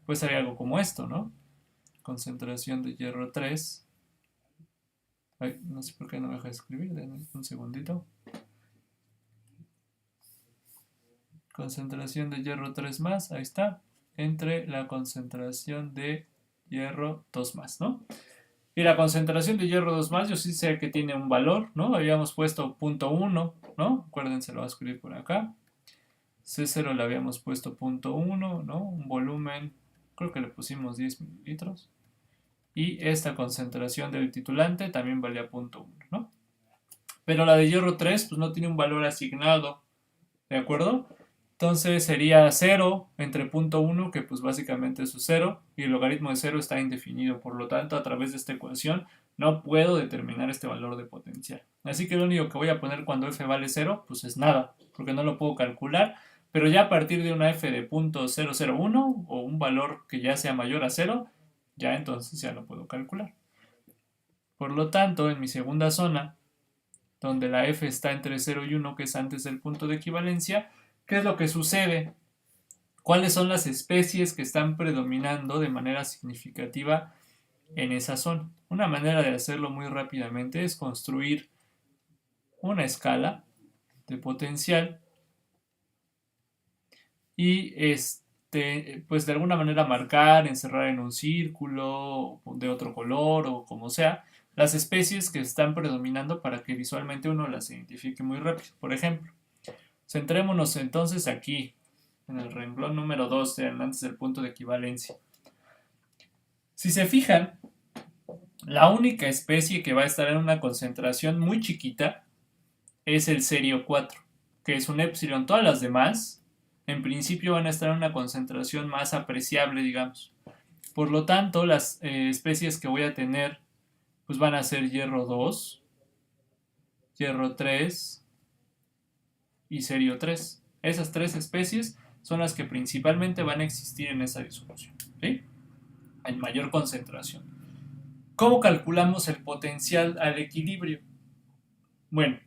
pues haría algo como esto, ¿no? Concentración de hierro 3. Ay, no sé por qué no me deja escribir, denme un segundito. Concentración de hierro 3 más, ahí está, entre la concentración de hierro 2 más, ¿no? Y la concentración de hierro 2 más, yo sí sé que tiene un valor, ¿no? Habíamos puesto 0.1, ¿no? Acuérdense, lo voy a escribir por acá. C0 le habíamos puesto 0.1, ¿no? Un volumen, creo que le pusimos 10 mililitros. Y esta concentración del titulante también valía 0.1, ¿no? Pero la de hierro 3, pues no tiene un valor asignado, ¿de acuerdo? Entonces sería 0 entre 0.1, que pues básicamente es su 0, y el logaritmo de 0 está indefinido. Por lo tanto, a través de esta ecuación no puedo determinar este valor de potencial. Así que lo único que voy a poner cuando f vale 0, pues es nada, porque no lo puedo calcular. Pero ya a partir de una f de 0.001 o un valor que ya sea mayor a 0, ya entonces ya lo puedo calcular. Por lo tanto, en mi segunda zona, donde la f está entre 0 y 1, que es antes del punto de equivalencia, ¿qué es lo que sucede? ¿Cuáles son las especies que están predominando de manera significativa en esa zona? Una manera de hacerlo muy rápidamente es construir una escala de potencial y pues de alguna manera marcar, encerrar en un círculo de otro color o como sea, las especies que están predominando para que visualmente uno las identifique muy rápido. Por ejemplo, centrémonos entonces aquí, en el renglón número 2, antes del punto de equivalencia. Si se fijan, la única especie que va a estar en una concentración muy chiquita es el serio 4, que es un epsilon. Todas las demás, en principio, van a estar en una concentración más apreciable, digamos. Por lo tanto, las especies que voy a tener pues van a ser hierro 2, hierro 3 y serio 3. Esas tres especies son las que principalmente van a existir en esa disolución, ¿sí? En mayor concentración. ¿Cómo calculamos el potencial al equilibrio? Bueno,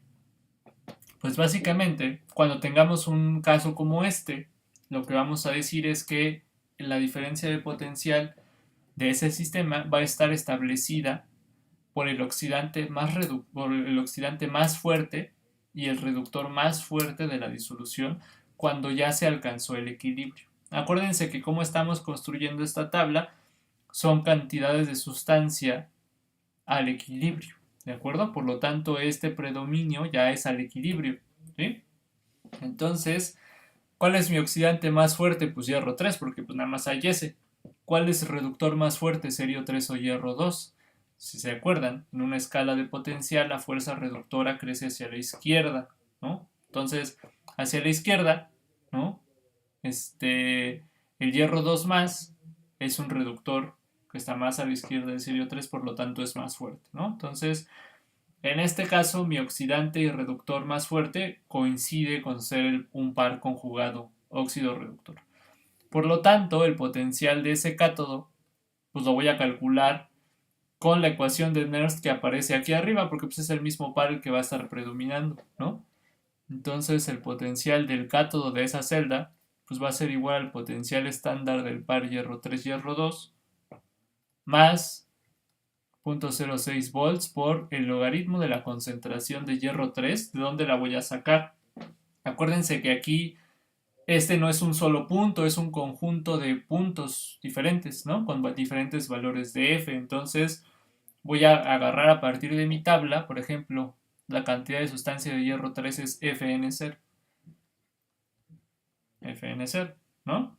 pues básicamente, cuando tengamos un caso como este, lo que vamos a decir es que la diferencia de potencial de ese sistema va a estar establecida por el oxidante más fuerte y el reductor más fuerte de la disolución cuando ya se alcanzó el equilibrio. Acuérdense que como estamos construyendo esta tabla, son cantidades de sustancia al equilibrio, ¿de acuerdo? Por lo tanto, este predominio ya es al equilibrio, ¿sí? Entonces, ¿cuál es mi oxidante más fuerte? Pues hierro 3, porque pues nada más hay ese. ¿Cuál es el reductor más fuerte? Serio 3 o hierro 2. Si se acuerdan, en una escala de potencial la fuerza reductora crece hacia la izquierda, ¿no? Entonces, hacia la izquierda, ¿no? El hierro 2 más es un reductor que está más a la izquierda del serio 3, por lo tanto es más fuerte, ¿no? Entonces, en este caso, mi oxidante y reductor más fuerte coincide con ser un par conjugado óxido-reductor. Por lo tanto, el potencial de ese cátodo, pues lo voy a calcular con la ecuación de Nernst que aparece aquí arriba, porque pues es el mismo par el que va a estar predominando, ¿no? Entonces, el potencial del cátodo de esa celda, pues va a ser igual al potencial estándar del par hierro 3, hierro 2, más 0.06 volts por el logaritmo de la concentración de hierro 3, ¿de dónde la voy a sacar? Acuérdense que aquí este no es un solo punto, es un conjunto de puntos diferentes, ¿no? Con diferentes valores de f. Entonces voy a agarrar a partir de mi tabla, por ejemplo, la cantidad de sustancia de hierro 3 es Fn0. Fn0, ¿no?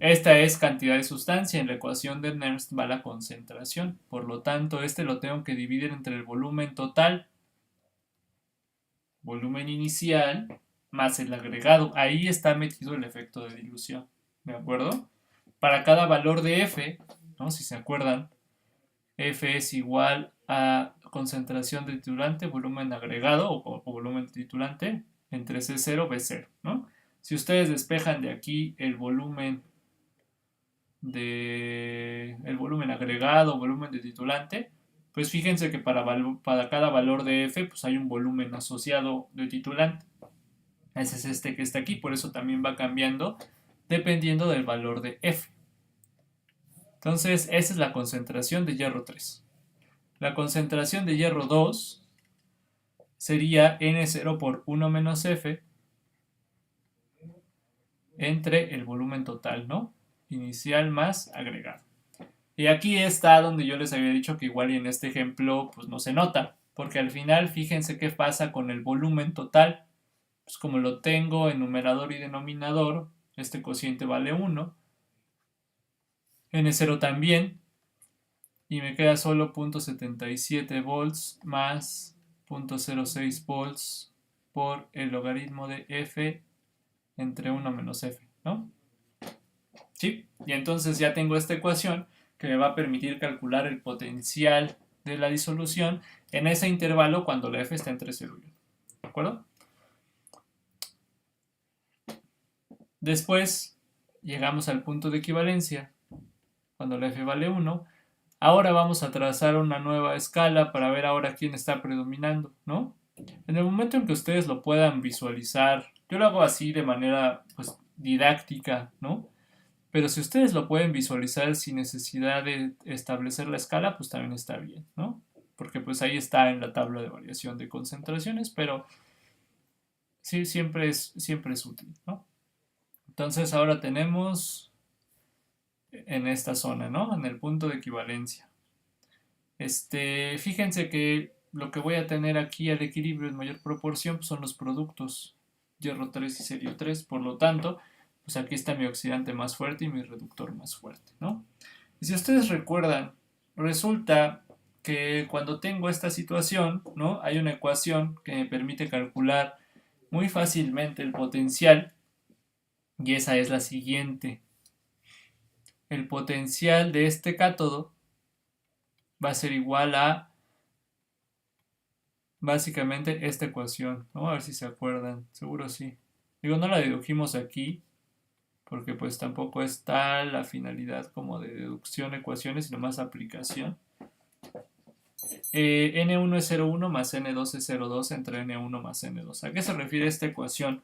Esta es cantidad de sustancia. En la ecuación de Nernst va la concentración. Por lo tanto, este lo tengo que dividir entre el volumen total, volumen inicial, más el agregado. Ahí está metido el efecto de dilución. ¿De acuerdo? Para cada valor de F, ¿no? Si se acuerdan, F es igual a concentración de titulante, volumen agregado o volumen de titulante entre C0, B0, ¿no? Si ustedes despejan de aquí el volumen agregado, volumen de titulante, pues fíjense que para cada valor de F pues hay un volumen asociado de titulante. Ese es este que está aquí, por eso también va cambiando dependiendo del valor de F. Entonces, esa es la concentración de hierro 3. La concentración de hierro 2 sería N0 por 1 menos F entre el volumen total, ¿no? Inicial más agregado. Y aquí está donde yo les había dicho que igual y en este ejemplo pues no se nota, porque al final fíjense qué pasa con el volumen total. Pues como lo tengo en numerador y denominador, este cociente vale 1, N0 también, y me queda solo 0.77 volts más 0.06 volts por el logaritmo de F entre 1 menos F, ¿no? ¿Sí? Y entonces ya tengo esta ecuación que me va a permitir calcular el potencial de la disolución en ese intervalo cuando la F está entre 0 y 1. ¿De acuerdo? Después llegamos al punto de equivalencia cuando la F vale 1. Ahora vamos a trazar una nueva escala para ver ahora quién está predominando, ¿no? En el momento en que ustedes lo puedan visualizar, yo lo hago así de manera pues didáctica, ¿no? Pero si ustedes lo pueden visualizar sin necesidad de establecer la escala, pues también está bien, ¿no? Porque pues ahí está en la tabla de variación de concentraciones, pero sí, siempre es útil, ¿no? Entonces ahora tenemos en esta zona, ¿no? En el punto de equivalencia. Fíjense que lo que voy a tener aquí al equilibrio en mayor proporción pues son los productos hierro 3 y serio 3, por lo tanto, pues aquí está mi oxidante más fuerte y mi reductor más fuerte, ¿no? Y si ustedes recuerdan, resulta que cuando tengo esta situación, ¿no? Hay una ecuación que me permite calcular muy fácilmente el potencial y esa es la siguiente. El potencial de este cátodo va a ser igual a básicamente esta ecuación, ¿no? A ver si se acuerdan, seguro sí. Digo, no la dedujimos aquí, porque pues tampoco es tal la finalidad como de deducción, ecuaciones, sino más aplicación. N1 es 0,1 más N2 es 0,2 entre N1 más N2. ¿A qué se refiere esta ecuación?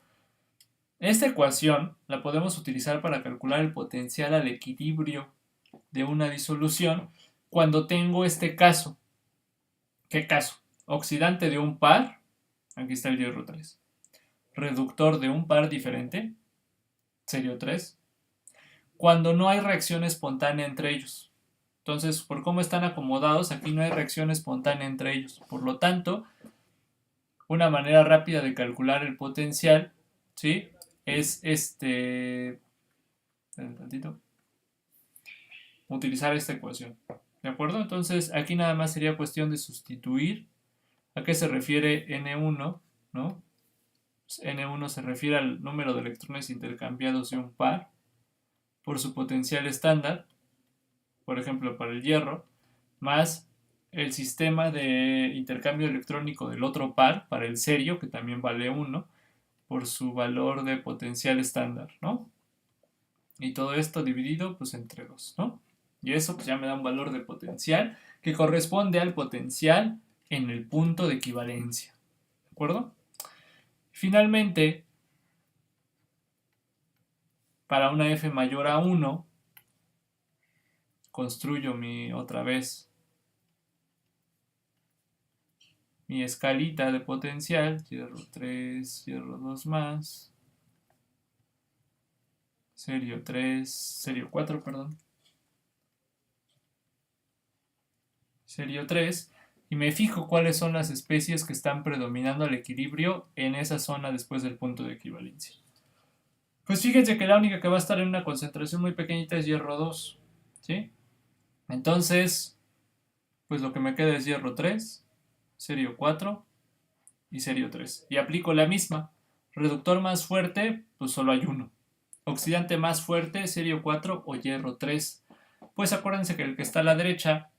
Esta ecuación la podemos utilizar para calcular el potencial al equilibrio de una disolución cuando tengo este caso. ¿Qué caso? Oxidante de un par, aquí está el hierro 3. Reductor de un par diferente, serio 3. Cuando no hay reacción espontánea entre ellos. Entonces, por cómo están acomodados, aquí no hay reacción espontánea entre ellos. Por lo tanto, una manera rápida de calcular el potencial, ¿sí? Es utilizar esta ecuación. ¿De acuerdo? Entonces, aquí nada más sería cuestión de sustituir. ¿A qué se refiere N1? ¿No? Pues N1 se refiere al número de electrones intercambiados de un par por su potencial estándar, por ejemplo, para el hierro, más el sistema de intercambio electrónico del otro par, para el serio, que también vale 1, por su valor de potencial estándar, ¿no? Y todo esto dividido, pues, entre 2, ¿no? Y eso, pues, ya me da un valor de potencial que corresponde al potencial en el punto de equivalencia, ¿de acuerdo? Finalmente, para una F mayor a 1, construyo otra vez mi escalita de potencial, hierro 3, hierro 2 más, serio 3, serio 4, perdón. Serio 3. Y me fijo cuáles son las especies que están predominando el equilibrio en esa zona después del punto de equivalencia. Pues fíjense que la única que va a estar en una concentración muy pequeñita es hierro 2, ¿sí? Entonces, pues lo que me queda es hierro 3, serio 4 y serio 3. Y aplico la misma. Reductor más fuerte, pues solo hay uno. Oxidante más fuerte, serio 4 o hierro 3. Pues acuérdense que el que está a la derecha,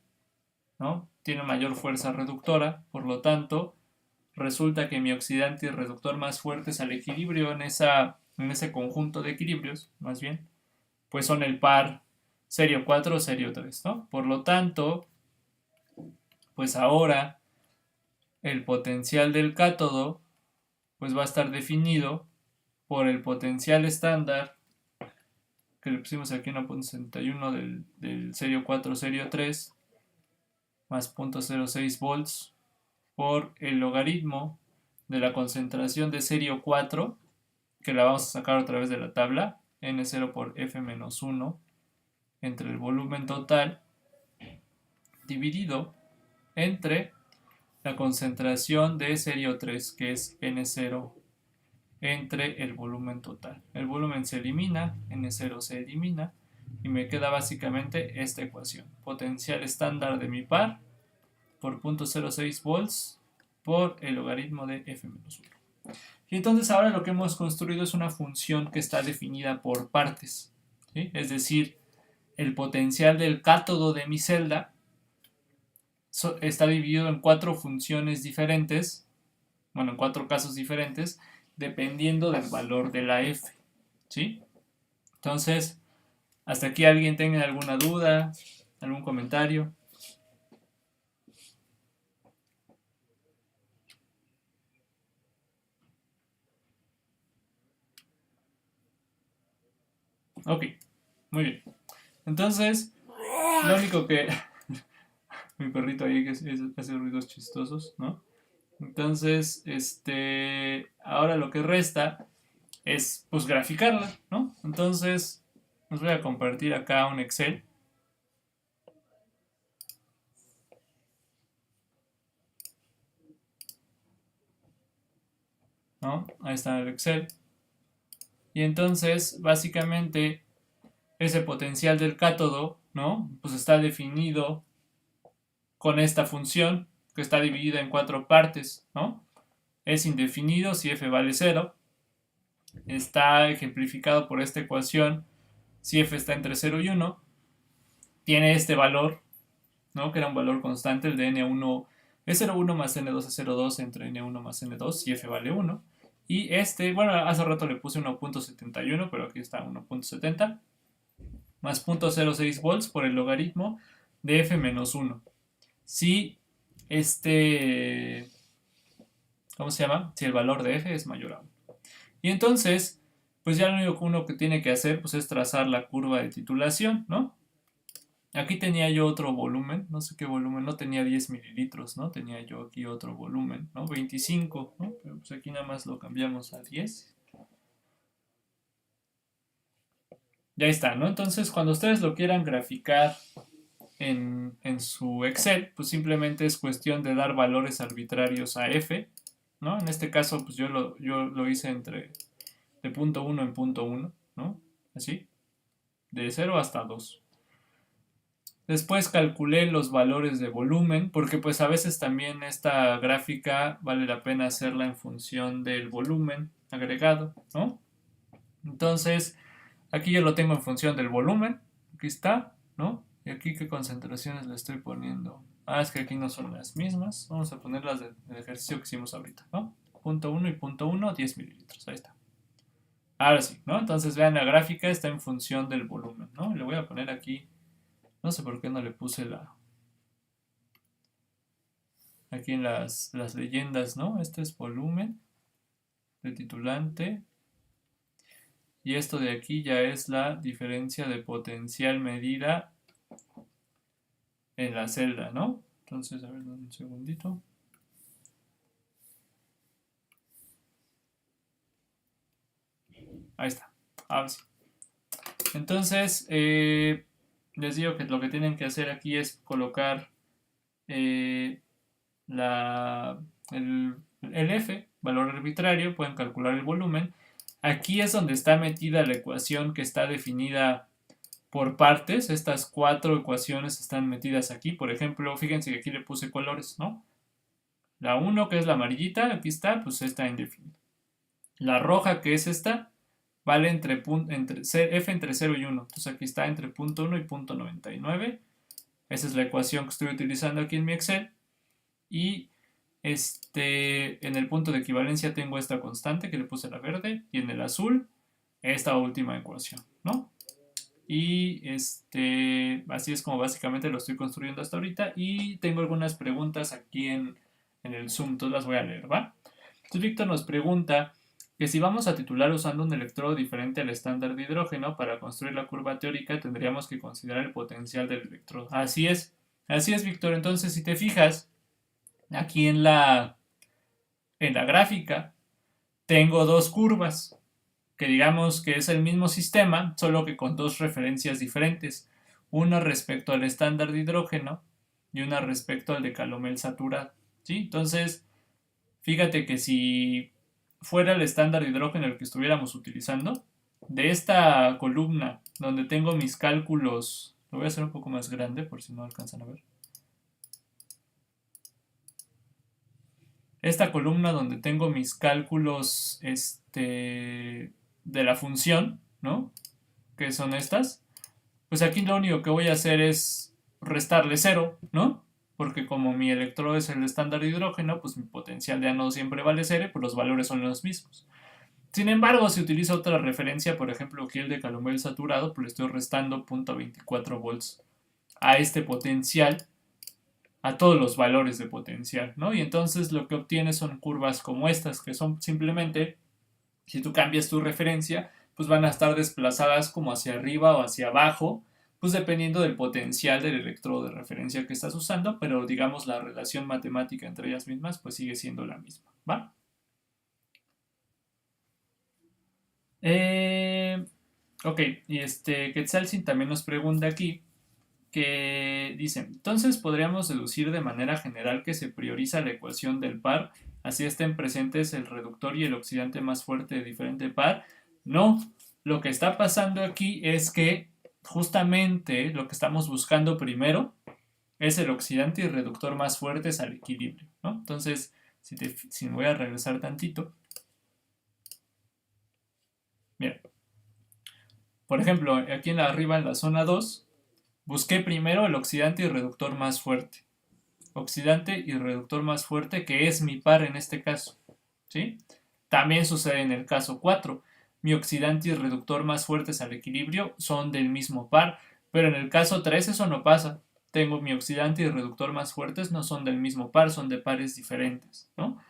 ¿no?, tiene mayor fuerza reductora, por lo tanto, resulta que mi oxidante y reductor más fuertes al equilibrio en ese conjunto de equilibrios, más bien, pues son el par serio 4 o serio 3, ¿no? Por lo tanto, pues ahora el potencial del cátodo pues va a estar definido por el potencial estándar que le pusimos aquí 1.61 del serio 4 serio 3 más 0.06 volts por el logaritmo de la concentración de serio 4, que la vamos a sacar otra vez de la tabla, N0 por F-1 entre el volumen total dividido entre la concentración de serio 3, que es N0 entre el volumen total. El volumen se elimina, N0 se elimina, y me queda básicamente esta ecuación. Potencial estándar de mi par por 0.06 volts por el logaritmo de F-1. Y entonces ahora lo que hemos construido es una función que está definida por partes, ¿sí? Es decir, el potencial del cátodo de mi celda está dividido en 4 funciones diferentes, bueno, en 4 casos diferentes, dependiendo del valor de la F, ¿sí? Entonces, hasta aquí alguien tenga alguna duda, algún comentario. Ok, muy bien. Entonces, lo único que... mi perrito ahí que hace ruidos chistosos, ¿no? Entonces, ahora lo que resta es, pues, graficarla, ¿no? Entonces, os voy a compartir acá un Excel. ¿No? Ahí está el Excel. Y entonces, básicamente, ese potencial del cátodo, ¿no?, pues está definido con esta función que está dividida en 4 partes, ¿no? Es indefinido si f vale 0. Está ejemplificado por esta ecuación si f está entre 0 y 1. Tiene este valor, ¿no?, que era un valor constante, el de n1 es 0,1 más n2 es 0,2 entre n1 más n2 si f vale 1. Y bueno, hace rato le puse 1.71, pero aquí está 1.70 más 0.06 volts por el logaritmo de f menos 1. Si ¿cómo se llama? Si el valor de f es mayor a 1. Y entonces, pues ya lo único que uno que tiene que hacer pues es trazar la curva de titulación, ¿no? Aquí tenía yo otro volumen, no sé qué volumen, no tenía 10 mililitros, ¿no? Tenía yo aquí otro volumen, ¿no? 25, ¿no? Pero pues aquí nada más lo cambiamos a 10. Ya está, ¿no? Entonces, cuando ustedes lo quieran graficar en su Excel, pues simplemente es cuestión de dar valores arbitrarios a f, ¿no? En este caso, pues yo lo hice de punto 1 en punto 1, ¿no? Así, de 0 hasta 2. Después calculé los valores de volumen, porque pues a veces también esta gráfica vale la pena hacerla en función del volumen agregado, ¿no? Entonces, aquí yo lo tengo en función del volumen, aquí está, ¿no? Y aquí qué concentraciones le estoy poniendo. Ah, es que aquí no son las mismas. Vamos a poner las del ejercicio que hicimos ahorita, ¿no? Punto 1 y punto 1, 10 mililitros, ahí está. Ahora sí, ¿no? Entonces vean, la gráfica está en función del volumen, ¿no? Le voy a poner aquí, no sé por qué no le puse aquí en las leyendas, ¿no? Este es volumen de titulante. Y esto de aquí ya es la diferencia de potencial medida en la celda, ¿no? Entonces, a ver, un segundito. Ahí está. Ahora sí. Entonces, les digo que lo que tienen que hacer aquí es colocar eh, la, el F, valor arbitrario, pueden calcular el volumen. Aquí es donde está metida la ecuación que está definida por partes. Estas cuatro ecuaciones están metidas aquí. Por ejemplo, fíjense que aquí le puse colores, ¿no? La 1, que es la amarillita, aquí está, pues está indefinida. La roja, que es esta, vale f entre 0 y 1. Entonces aquí está entre punto 1 y punto 99. Esa es la ecuación que estoy utilizando aquí en mi Excel. Y en el punto de equivalencia tengo esta constante que le puse la verde. Y en el azul, esta última ecuación, ¿no? Y así es como básicamente lo estoy construyendo hasta ahorita. Y tengo algunas preguntas aquí en el Zoom, entonces las voy a leer, ¿va? Entonces Víctor nos pregunta que si vamos a titular usando un electrodo diferente al estándar de hidrógeno para construir la curva teórica, tendríamos que considerar el potencial del electrodo. Así es, Víctor. Entonces, si te fijas, aquí en la gráfica, tengo dos curvas, que digamos que es el mismo sistema, solo que con dos referencias diferentes. Una respecto al estándar de hidrógeno y una respecto al de calomel saturado. ¿Sí? Entonces, fíjate que si fuera el estándar de hidrógeno el que estuviéramos utilizando, de esta columna donde tengo mis cálculos, lo voy a hacer un poco más grande por si no alcanzan a ver. Esta columna donde tengo mis cálculos de la función, ¿no? Que son estas. Pues aquí lo único que voy a hacer es restarle 0, ¿no? Porque como mi electrodo es el estándar de hidrógeno, pues mi potencial de ánodo siempre vale 0, pues los valores son los mismos. Sin embargo, si utilizo otra referencia, por ejemplo, aquí el de calomel saturado, pues le estoy restando 0.24 volts a este potencial, a todos los valores de potencial, ¿no? Y entonces lo que obtienes son curvas como estas, que son simplemente, si tú cambias tu referencia, pues van a estar desplazadas como hacia arriba o hacia abajo, pues dependiendo del potencial del electrodo de referencia que estás usando, pero digamos la relación matemática entre ellas mismas pues sigue siendo la misma, ¿va? Eh, ok, y Quetzalcin también nos pregunta aquí que dice, entonces podríamos deducir de manera general que se prioriza la ecuación del par, así estén presentes el reductor y el oxidante más fuerte de diferente par. No, lo que está pasando aquí es que justamente lo que estamos buscando primero es el oxidante y reductor más fuertes al equilibrio, ¿no? Entonces, si me voy a regresar tantito, mira, por ejemplo, aquí en la arriba en la zona 2 busqué primero el oxidante y reductor más fuerte. Oxidante y reductor más fuerte, que es mi par en este caso. ¿Sí? También sucede en el caso 4. Mi oxidante y reductor más fuertes al equilibrio son del mismo par, pero en el caso 3 eso no pasa. Tengo mi oxidante y reductor más fuertes no son del mismo par, son de pares diferentes, ¿no?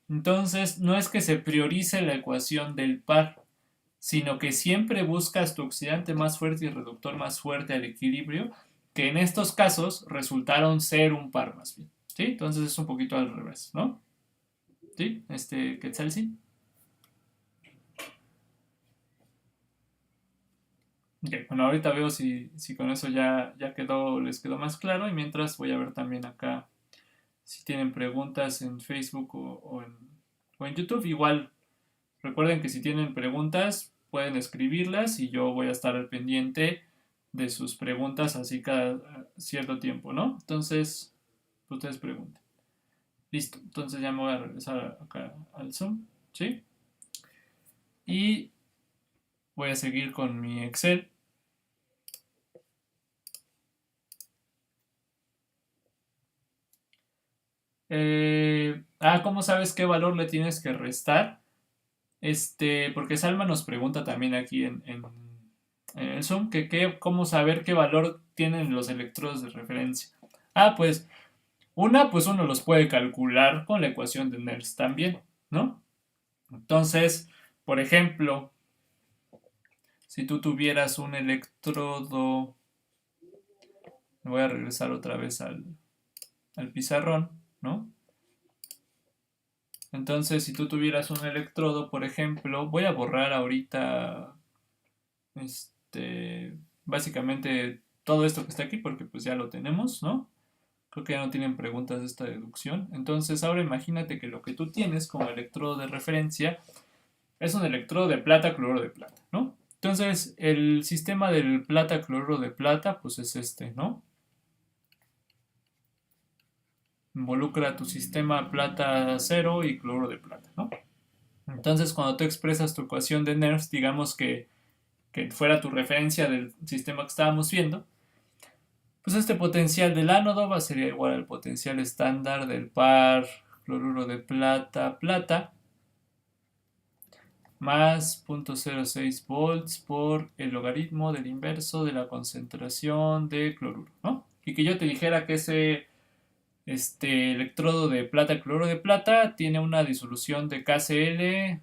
Entonces, no es que se priorice la ecuación del par, sino que siempre buscas tu oxidante más fuerte y reductor más fuerte al equilibrio, que en estos casos resultaron ser un par más bien. ¿Sí? Entonces es un poquito al revés, ¿no? ¿Sí? Quetzalcin. Okay, bueno, ahorita veo si con eso ya quedó, les quedó más claro y mientras voy a ver también acá si tienen preguntas en Facebook o en YouTube. Igual recuerden que si tienen preguntas pueden escribirlas y yo voy a estar al pendiente de sus preguntas así cada cierto tiempo, ¿no? Entonces, ustedes pregunten. Listo, entonces ya me voy a regresar acá al Zoom, ¿sí? Y voy a seguir con mi Excel. ¿Cómo sabes qué valor le tienes que restar? Porque Salma nos pregunta también aquí en el Zoom cómo saber qué valor tienen los electrodos de referencia. Pues pues uno los puede calcular con la ecuación de Nernst también, ¿no? Entonces, por ejemplo, si tú tuvieras un electrodo, me voy a regresar otra vez al pizarrón, ¿no? Entonces, si tú tuvieras un electrodo, por ejemplo, voy a borrar ahorita básicamente todo esto que está aquí, porque pues ya lo tenemos, ¿no? Creo que ya no tienen preguntas de esta deducción. Entonces ahora imagínate que lo que tú tienes como electrodo de referencia es un electrodo de plata, cloruro de plata, ¿no? Entonces el sistema del plata, cloruro de plata, pues es este, ¿no? Involucra tu sistema plata 0 y cloruro de plata, ¿no? Entonces cuando tú expresas tu ecuación de Nernst, digamos que fuera tu referencia del sistema que estábamos viendo, pues este potencial del ánodo va a ser igual al potencial estándar del par cloruro de plata, plata, más 0.06 volts por el logaritmo del inverso de la concentración de cloruro, ¿no? Y que yo te dijera que ese electrodo de plata, cloruro de plata, tiene una disolución de KCl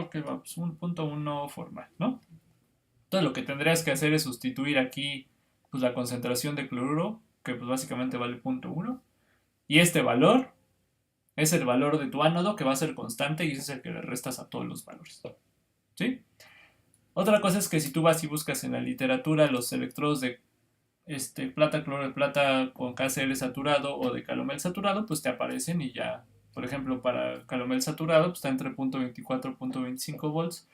que va, pues, 1.1 formal, ¿no? Entonces lo que tendrías que hacer es sustituir aquí pues, la concentración de cloruro, que pues básicamente vale 0.1, y este valor es el valor de tu ánodo que va a ser constante y ese es el que le restas a todos los valores, ¿sí? Otra cosa es que si tú vas y buscas en la literatura los electrodos de plata, cloruro de plata con KCl saturado o de calomel saturado, pues te aparecen y ya, por ejemplo, para calomel saturado pues está entre 0.24 y 0.25 volts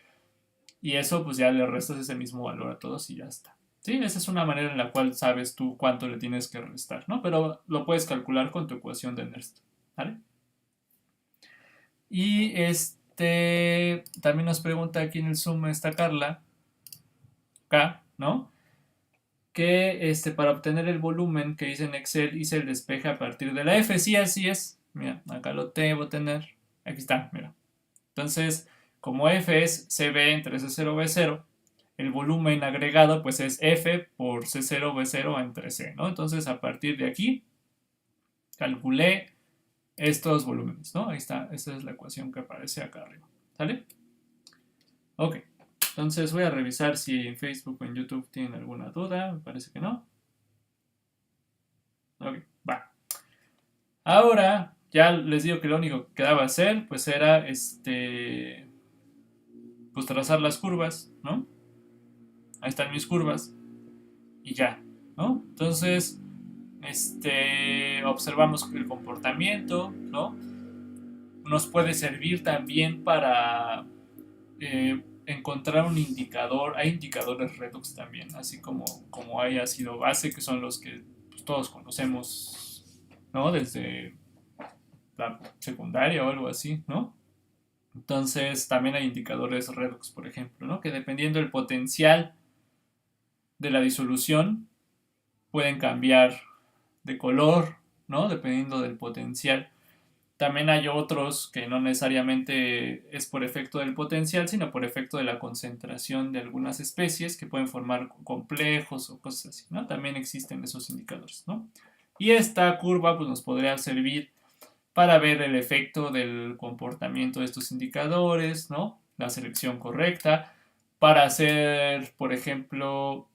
y eso pues ya le restas ese mismo valor a todos y ya está. Sí, esa es una manera en la cual sabes tú cuánto le tienes que restar, ¿no? Pero lo puedes calcular con tu ecuación de Nernst, ¿vale? Y también nos pregunta aquí en el Zoom esta Carla, K, ¿no? Que para obtener el volumen que hice en Excel hice el despeje a partir de la F. Sí, así es. Mira, acá lo debo tener. Aquí está, mira. Entonces, como F es CB entre C0, B0, el volumen agregado pues es F por C0, B0 entre C, ¿no? Entonces, a partir de aquí, calculé estos volúmenes, ¿no? Ahí está, esta es la ecuación que aparece acá arriba, ¿sale? Ok, entonces voy a revisar si en Facebook o en YouTube tienen alguna duda, me parece que no. Ok, va. Ahora, ya les digo que lo único que quedaba hacer, pues era, pues trazar las curvas, ¿no? Ahí están mis curvas y ya, ¿no? Entonces, observamos el comportamiento, ¿no? Nos puede servir también para encontrar un indicador. Hay indicadores redox también, así como hay ácido base, que son los que pues, todos conocemos, ¿no? Desde la secundaria o algo así, ¿no? Entonces también hay indicadores redox, por ejemplo, ¿no? Que dependiendo del potencial de la disolución pueden cambiar de color, ¿no? Dependiendo del potencial. También hay otros que no necesariamente es por efecto del potencial, sino por efecto de la concentración de algunas especies que pueden formar complejos o cosas así, ¿no? También existen esos indicadores, ¿no? Y esta curva pues, nos podría servir para ver el efecto del comportamiento de estos indicadores, ¿no? La selección correcta, para hacer, por ejemplo,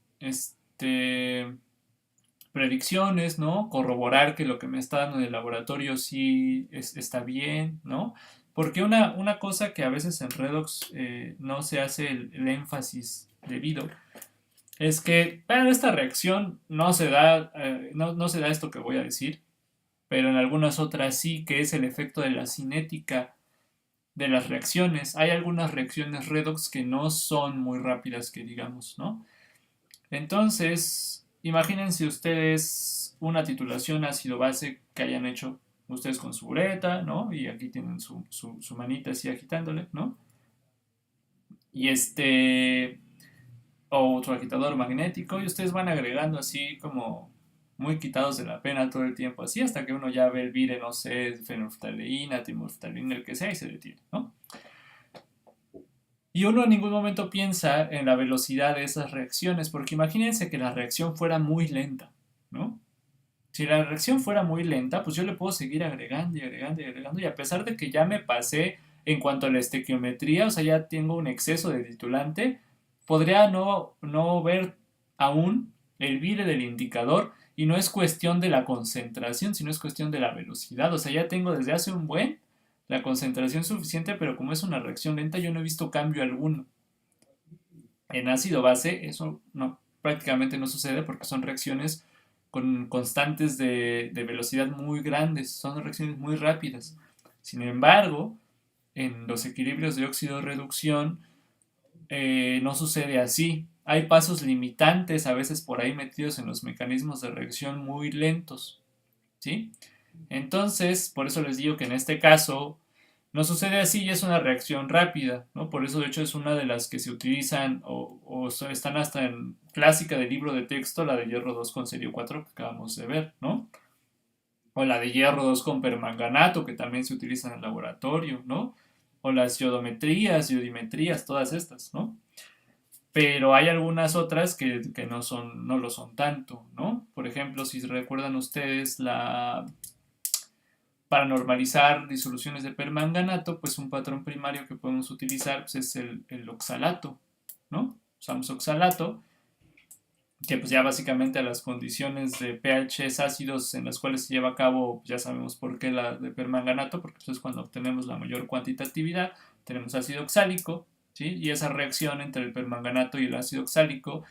predicciones, ¿no? Corroborar que lo que me está dando en el laboratorio sí está bien, ¿no? Porque una cosa que a veces en Redox no se hace el énfasis debido es que para esta reacción no se da, no se da esto que voy a decir, pero en algunas otras sí, que es el efecto de la cinética de las reacciones. Hay algunas reacciones redox que no son muy rápidas, que digamos, ¿no? Entonces, imagínense ustedes una titulación ácido-base que hayan hecho ustedes con su bureta, ¿no? Y aquí tienen su manita así agitándole, ¿no? Y o otro agitador magnético, y ustedes van agregando así como muy quitados de la pena todo el tiempo, así hasta que uno ya ve el vire, no sé, fenolftaleína, timolftaleína, el que sea, y se detiene, ¿no? Y uno en ningún momento piensa en la velocidad de esas reacciones, porque imagínense que la reacción fuera muy lenta, ¿no? Si la reacción fuera muy lenta, pues yo le puedo seguir agregando y agregando y agregando, y a pesar de que ya me pasé en cuanto a la estequiometría, o sea, ya tengo un exceso de titulante, podría no ver aún el vire del indicador, y no es cuestión de la concentración, sino es cuestión de la velocidad. O sea, ya tengo desde hace un buen la concentración suficiente, pero como es una reacción lenta, yo no he visto cambio alguno. En ácido base eso no, prácticamente no sucede porque son reacciones con constantes de velocidad muy grandes, son reacciones muy rápidas. Sin embargo, en los equilibrios de óxido-reducción no sucede así. Hay pasos limitantes a veces por ahí metidos en los mecanismos de reacción muy lentos, ¿sí? Entonces, por eso les digo que en este caso no sucede así y es una reacción rápida, ¿no? Por eso de hecho es una de las que se utilizan o están hasta en clásica del libro de texto, la de hierro 2 con serio 4 que acabamos de ver, ¿no? O la de hierro 2 con permanganato que también se utiliza en el laboratorio, ¿no? O las iodometrías, iodimetrías, todas estas, ¿no? Pero hay algunas otras que no, no lo son tanto, ¿no? Por ejemplo, si recuerdan ustedes para normalizar disoluciones de permanganato, pues un patrón primario que podemos utilizar pues, es el oxalato, ¿no? Usamos oxalato, que pues ya básicamente a las condiciones de pHs ácidos en las cuales se lleva a cabo, ya sabemos por qué la de permanganato, porque pues es cuando obtenemos la mayor cuantitatividad, tenemos ácido oxálico, ¿sí? Y esa reacción entre el permanganato y el ácido oxálico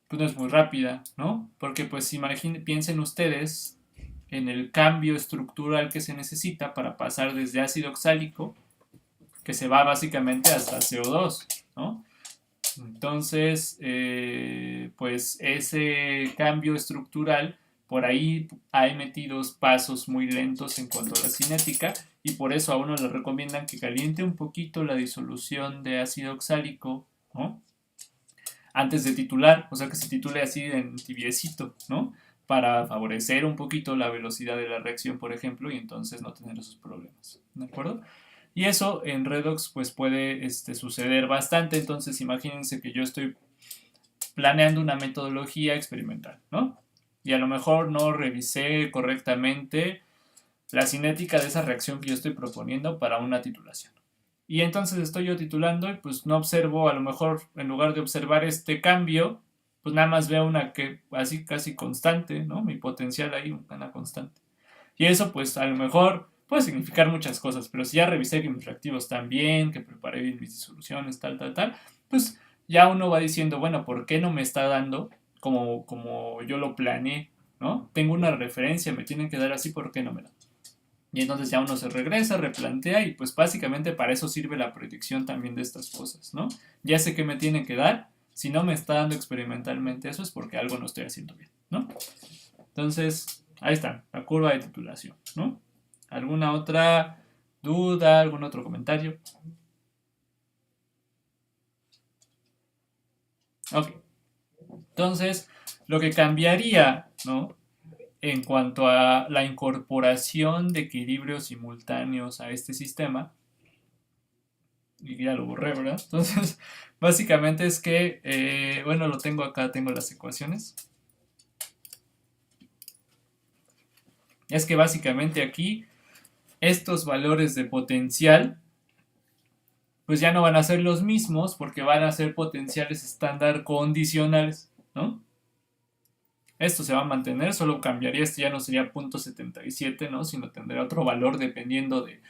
pues no es muy rápida, ¿no? Porque pues piensen ustedes en el cambio estructural que se necesita para pasar desde ácido oxálico, que se va básicamente hasta CO2, ¿no? Entonces, pues ese cambio estructural, por ahí hay metidos pasos muy lentos en cuanto a la cinética y por eso a uno le recomiendan que caliente un poquito la disolución de ácido oxálico, ¿no? Antes de titular, o sea que se titule así en tibiecito, ¿no? Para favorecer un poquito la velocidad de la reacción, por ejemplo, y entonces no tener esos problemas, ¿de acuerdo? Y eso en redox pues puede suceder bastante, entonces imagínense que yo estoy planeando una metodología experimental, ¿no? Y a lo mejor no revisé correctamente la cinética de esa reacción que yo estoy proponiendo para una titulación. Y entonces estoy yo titulando y pues no observo, a lo mejor en lugar de observar este cambio, pues nada más veo una que así casi constante, ¿no? Mi potencial ahí, una constante. Y eso pues a lo mejor puede significar muchas cosas, pero si ya revisé que mis reactivos están bien, que preparé bien mis disoluciones, tal, pues ya uno va diciendo, bueno, ¿por qué no me está dando como yo lo planeé, ¿no? Tengo una referencia, me tienen que dar así, ¿por qué no me da? Y entonces ya uno se regresa, replantea y pues básicamente para eso sirve la predicción también de estas cosas, ¿no? Ya sé que me tienen que dar, si no me está dando experimentalmente eso es porque algo no estoy haciendo bien, ¿no? Entonces, ahí está, la curva de titulación, ¿no? ¿Alguna otra duda, algún otro comentario? Ok, entonces, lo que cambiaría, ¿no? En cuanto a la incorporación de equilibrios simultáneos a este sistema, y ya lo borré, ¿verdad? Entonces, básicamente es que, bueno, lo tengo acá, tengo las ecuaciones. Es que básicamente aquí estos valores de potencial pues ya no van a ser los mismos porque van a ser potenciales estándar condicionales, ¿no? Esto se va a mantener, solo cambiaría, esto ya no sería .77, ¿no? Sino tendría otro valor dependiendo de,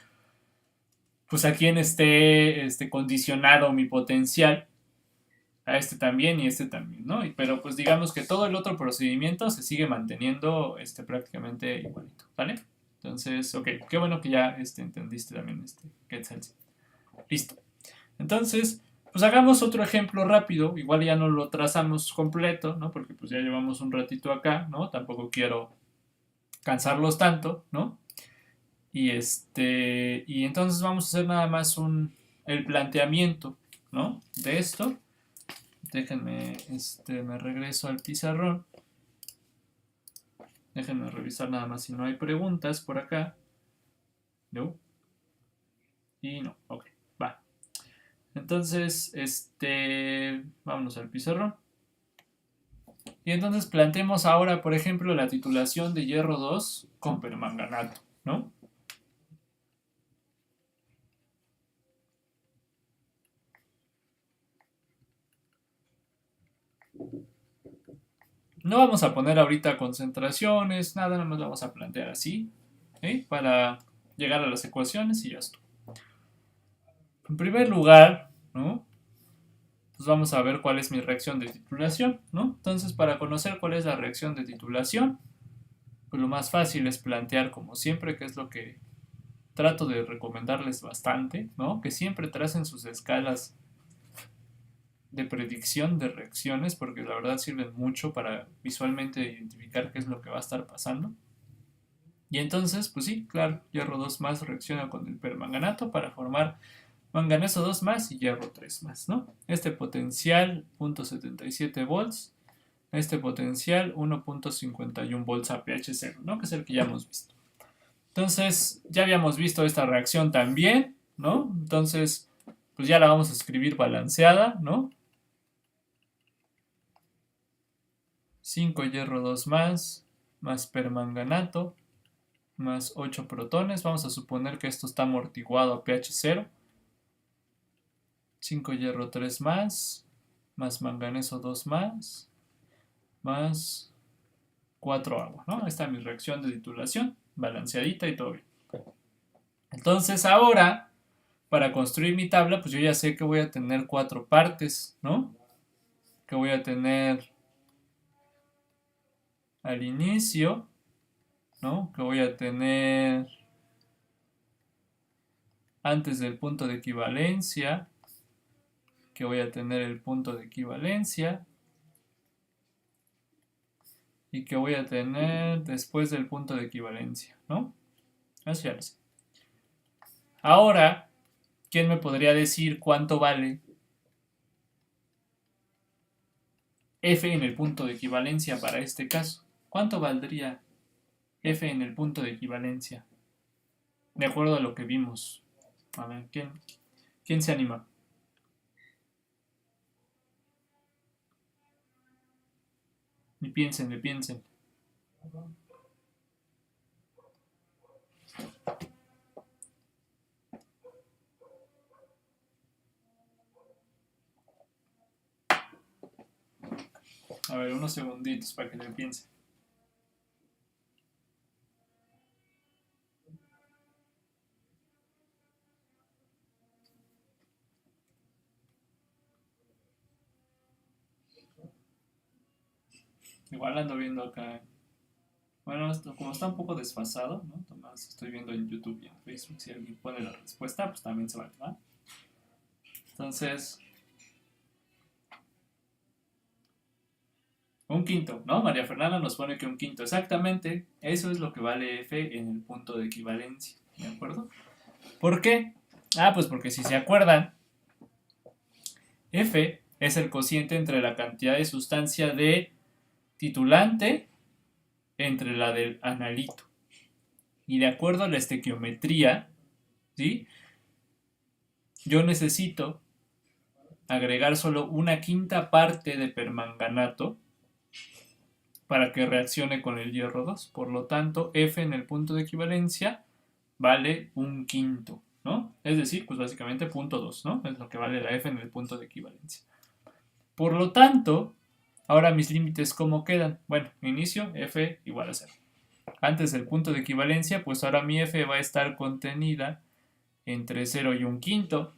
pues a quién esté condicionado mi potencial, a este también y este también, ¿no? Pero pues digamos que todo el otro procedimiento se sigue manteniendo prácticamente igualito, ¿vale? Entonces, ok, qué bueno que ya entendiste también Quetzal. Listo. Entonces, pues hagamos otro ejemplo rápido, igual ya no lo trazamos completo, ¿no? Porque pues ya llevamos un ratito acá, ¿no? Tampoco quiero cansarlos tanto, ¿no? Y entonces vamos a hacer nada más el planteamiento, ¿no? De esto. Déjenme, me regreso al pizarrón. Déjenme revisar nada más si no hay preguntas por acá. No. Y no, ok, va. Entonces, vámonos al pizarrón. Y entonces planteemos ahora, por ejemplo, la titulación de hierro 2 con permanganato, ¿no? No vamos a poner ahorita concentraciones, nada más vamos a plantear así, ¿eh? Para llegar a las ecuaciones y ya está. En primer lugar, ¿no? pues vamos a ver cuál es mi reacción de titulación, ¿no? Entonces, para conocer cuál es la reacción de titulación, pues lo más fácil es plantear como siempre, que es lo que trato de recomendarles bastante, ¿no? Que siempre tracen sus escalas de predicción de reacciones, porque la verdad sirven mucho para visualmente identificar qué es lo que va a estar pasando. Y entonces, pues sí, claro, hierro 2 más reacciona con el permanganato para formar manganeso 2 más y hierro 3 más, ¿no? Este potencial 0.77 volts, este potencial 1.51 volts a pH 0, ¿no? Que es el que ya hemos visto. Entonces, ya habíamos visto esta reacción también, ¿no? Entonces, pues ya la vamos a escribir balanceada, ¿no? 5 hierro 2 más permanganato, más 8 protones. Vamos a suponer que esto está amortiguado a pH 0. 5 hierro 3 más manganeso 2 más 4 agua, ¿no? Esta está mi reacción de titulación, balanceadita y todo bien. Entonces ahora, para construir mi tabla, pues yo ya sé que voy a tener 4 partes, ¿no? Que voy a tener al inicio, ¿no? Que voy a tener antes del punto de equivalencia, que voy a tener el punto de equivalencia y que voy a tener después del punto de equivalencia, ¿no? Eso ya lo sé. Ahora, ¿quién me podría decir cuánto vale F en el punto de equivalencia para este caso? ¿Cuánto valdría F en el punto de equivalencia? De acuerdo a lo que vimos. A ver, ¿quién se anima? Ni piensen, ni piensen. A ver, unos segunditos para que le piensen. Igual ando viendo acá. Bueno, esto, como está un poco desfasado, ¿no? Tomás, estoy viendo en YouTube y en Facebook. Si alguien pone la respuesta, pues también se va, ¿verdad? Entonces, un quinto, ¿no? María Fernanda nos pone que un quinto. Exactamente, eso es lo que vale F en el punto de equivalencia. ¿De acuerdo? ¿Por qué? Ah, pues porque si se acuerdan, F es el cociente entre la cantidad de sustancia de titulante entre la del analito. Y de acuerdo a la estequiometría, ¿sí? Yo necesito agregar solo una quinta parte de permanganato para que reaccione con el hierro 2. Por lo tanto, F en el punto de equivalencia vale un quinto, ¿no? Es decir, pues básicamente punto 2, ¿no? Es lo que vale la F en el punto de equivalencia. Por lo tanto, ahora mis límites, ¿cómo quedan? Bueno, inicio, F igual a 0. Antes del punto de equivalencia, pues ahora mi F va a estar contenida entre 0 y un quinto.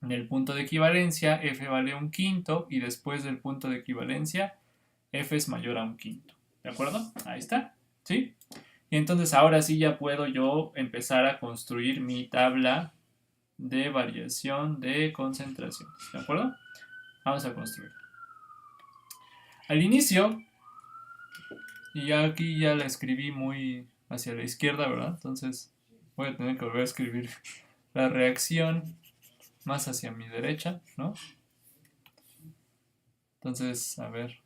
En el punto de equivalencia, F vale un quinto y después del punto de equivalencia, F es mayor a un quinto. ¿De acuerdo? Ahí está. ¿Sí? Y entonces ahora sí ya puedo yo empezar a construir mi tabla de variación de concentraciones. ¿De acuerdo? Vamos a construir. Al inicio, y ya aquí ya la escribí muy hacia la izquierda, ¿verdad? Entonces voy a tener que volver a escribir la reacción más hacia mi derecha, ¿no? Entonces, a ver,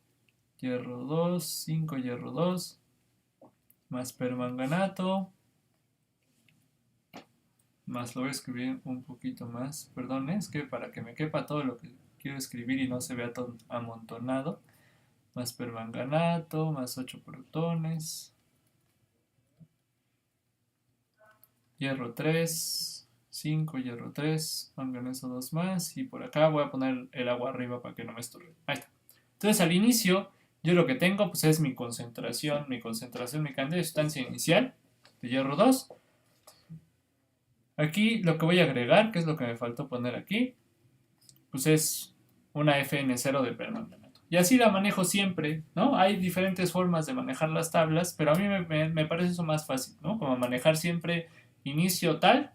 hierro 2, 5 hierro 2, más permanganato, más lo voy a escribir un poquito más, perdón, es que para que me quepa todo lo que quiero escribir y no se vea todo amontonado, más permanganato, más 8 protones, hierro 3, 5 hierro 3, manganeso 2 más, y por acá voy a poner el agua arriba para que no me estorbe. Ahí está. Entonces al inicio yo lo que tengo pues es mi concentración, mi cantidad de sustancia inicial de hierro 2. Aquí lo que voy a agregar, que es lo que me faltó poner aquí, pues es una FN0 de permanganato. Y así la manejo siempre, ¿no? Hay diferentes formas de manejar las tablas, pero a mí me parece eso más fácil, ¿no? Como manejar siempre inicio tal,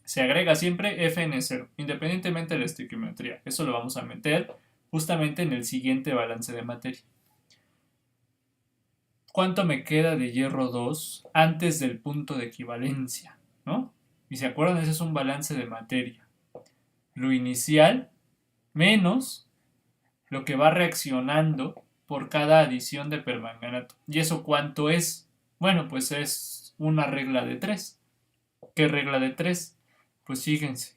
se agrega siempre FN0, independientemente de la estequiometría. Eso lo vamos a meter justamente en el siguiente balance de materia. ¿Cuánto me queda de hierro 2 antes del punto de equivalencia? ¿No? Y se acuerdan, ese es un balance de materia. Lo inicial menos lo que va reaccionando por cada adición de permanganato. ¿Y eso cuánto es? Bueno, pues es una regla de 3. ¿Qué regla de 3? Pues fíjense.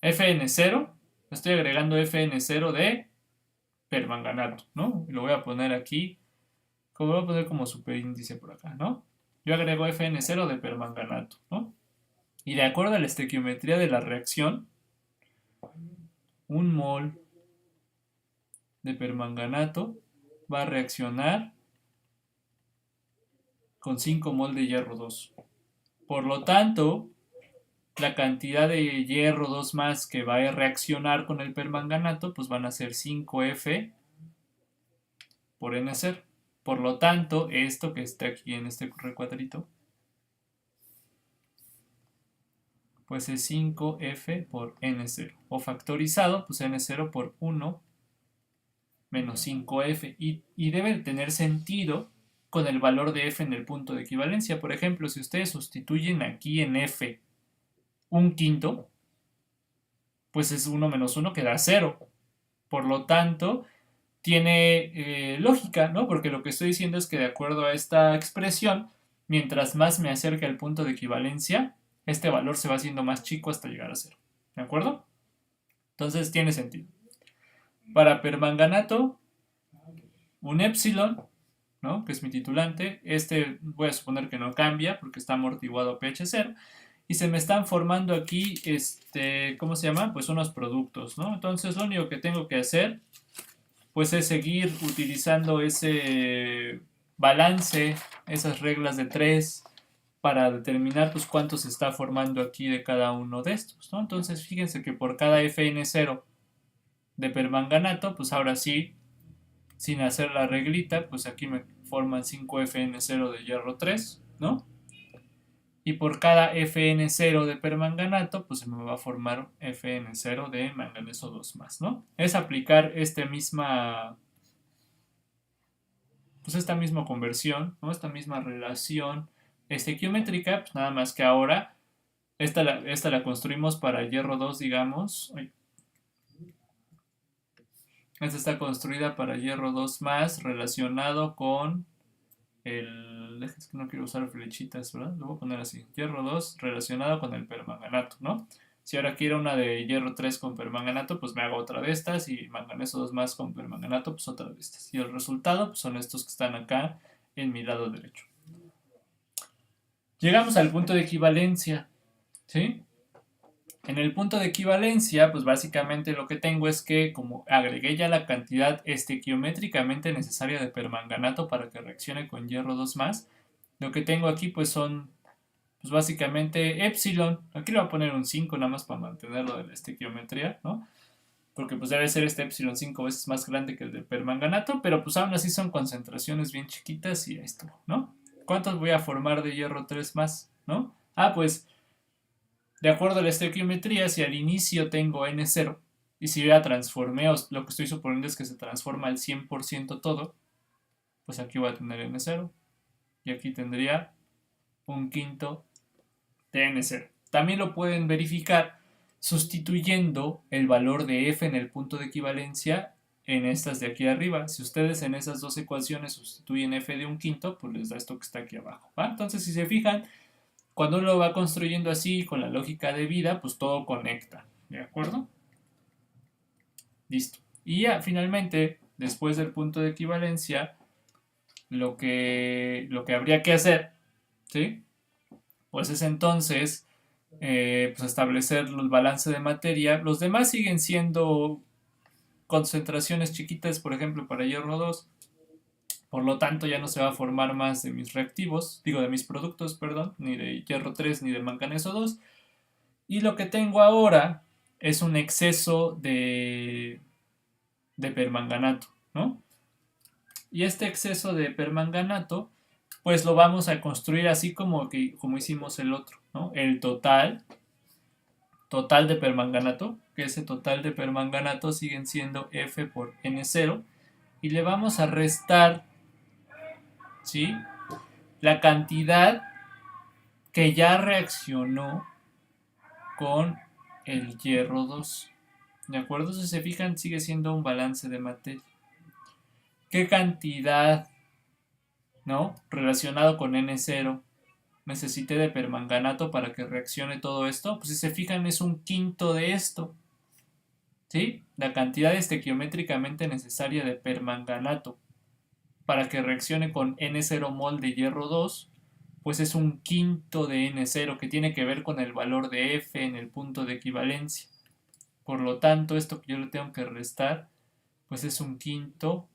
FN0, estoy agregando FN0 de permanganato, ¿no? Y lo voy a poner aquí, como lo voy a poner como superíndice por acá, ¿no? Yo agrego FN0 de permanganato, ¿no? Y de acuerdo a la estequiometría de la reacción, un mol de permanganato va a reaccionar con 5 mol de hierro 2. Por lo tanto, la cantidad de hierro 2 más que va a reaccionar con el permanganato, pues van a ser 5F por N0. Por lo tanto, esto que está aquí en este recuadrito, pues es 5F por N0. O factorizado, pues N0 por 1 menos 5F. Y debe tener sentido con el valor de F en el punto de equivalencia. Por ejemplo, si ustedes sustituyen aquí en F un quinto, pues es 1 menos 1 que da 0. Por lo tanto, tiene lógica, ¿no? Porque lo que estoy diciendo es que de acuerdo a esta expresión, mientras más me acerque al punto de equivalencia, este valor se va haciendo más chico hasta llegar a 0. ¿De acuerdo? Entonces tiene sentido. Para permanganato, un épsilon, ¿no? Que es mi titulante. Este voy a suponer que no cambia porque está amortiguado a pH 0. Y se me están formando aquí, ¿cómo se llama? Pues unos productos, ¿no? Entonces lo único que tengo que hacer, pues es seguir utilizando ese balance, esas reglas de 3, para determinar pues cuánto se está formando aquí de cada uno de estos, ¿no? Entonces fíjense que por cada FN0 de permanganato, pues ahora sí, sin hacer la reglita, pues aquí me forman 5FN0 de hierro 3, ¿no? Y por cada FN0 de permanganato, pues se me va a formar FN0 de manganeso 2 más, ¿no? Es aplicar esta misma conversión, ¿no? Esta misma relación estequiométrica, pues nada más que ahora esta la construimos para hierro 2, digamos. Esta está construida para hierro 2 más relacionado con es que no quiero usar flechitas, ¿verdad? Lo voy a poner así. Hierro 2 relacionado con el permanganato, ¿no? Si ahora quiero una de hierro 3 con permanganato, pues me hago otra de estas. Y manganeso 2 más con permanganato, pues otra de estas. Y el resultado pues son estos que están acá en mi lado derecho. Llegamos al punto de equivalencia, ¿sí? En el punto de equivalencia, pues básicamente lo que tengo es que como agregué ya la cantidad estequiométricamente necesaria de permanganato para que reaccione con hierro 2 más, lo que tengo aquí pues son pues básicamente epsilon. Aquí le voy a poner un 5 nada más para mantenerlo de la estequiometría, ¿no? Porque pues debe ser este epsilon 5 veces más grande que el del permanganato, pero pues aún así son concentraciones bien chiquitas y esto, ¿no? ¿Cuántos voy a formar de hierro 3 más, no? Ah, pues de acuerdo a la estequiometría, si al inicio tengo N0 y si yo ya transformé, lo que estoy suponiendo es que se transforma al 100% todo, pues aquí voy a tener N0 y aquí tendría un quinto de N0. También lo pueden verificar sustituyendo el valor de F en el punto de equivalencia en estas de aquí arriba. Si ustedes en esas dos ecuaciones sustituyen F de un quinto, pues les da esto que está aquí abajo, ¿va? Entonces, si se fijan, cuando uno lo va construyendo así, con la lógica de vida, pues todo conecta, ¿de acuerdo? Listo. Y ya, finalmente, después del punto de equivalencia, lo que habría que hacer, ¿sí? Pues es entonces pues establecer el balance de materia. Los demás siguen siendo concentraciones chiquitas, por ejemplo, para hierro 2. Por lo tanto, ya no se va a formar más de mis reactivos, digo, de mis productos, perdón, ni de hierro 3 ni de manganeso 2. Y lo que tengo ahora es un exceso de permanganato, ¿no? Y este exceso de permanganato, pues lo vamos a construir así como hicimos el otro, ¿no? El total de permanganato, que ese total de permanganato siguen siendo F por N0, y le vamos a restar, ¿sí?, la cantidad que ya reaccionó con el hierro 2. ¿De acuerdo? Si se fijan, sigue siendo un balance de materia. ¿Qué cantidad, no, relacionado con N0 necesité de permanganato para que reaccione todo esto? Pues si se fijan, es un quinto de esto. ¿Sí? La cantidad estequiométricamente necesaria de permanganato para que reaccione con N0 mol de hierro 2, pues es un quinto de N0, que tiene que ver con el valor de F en el punto de equivalencia. Por lo tanto, esto que yo le tengo que restar, pues es un quinto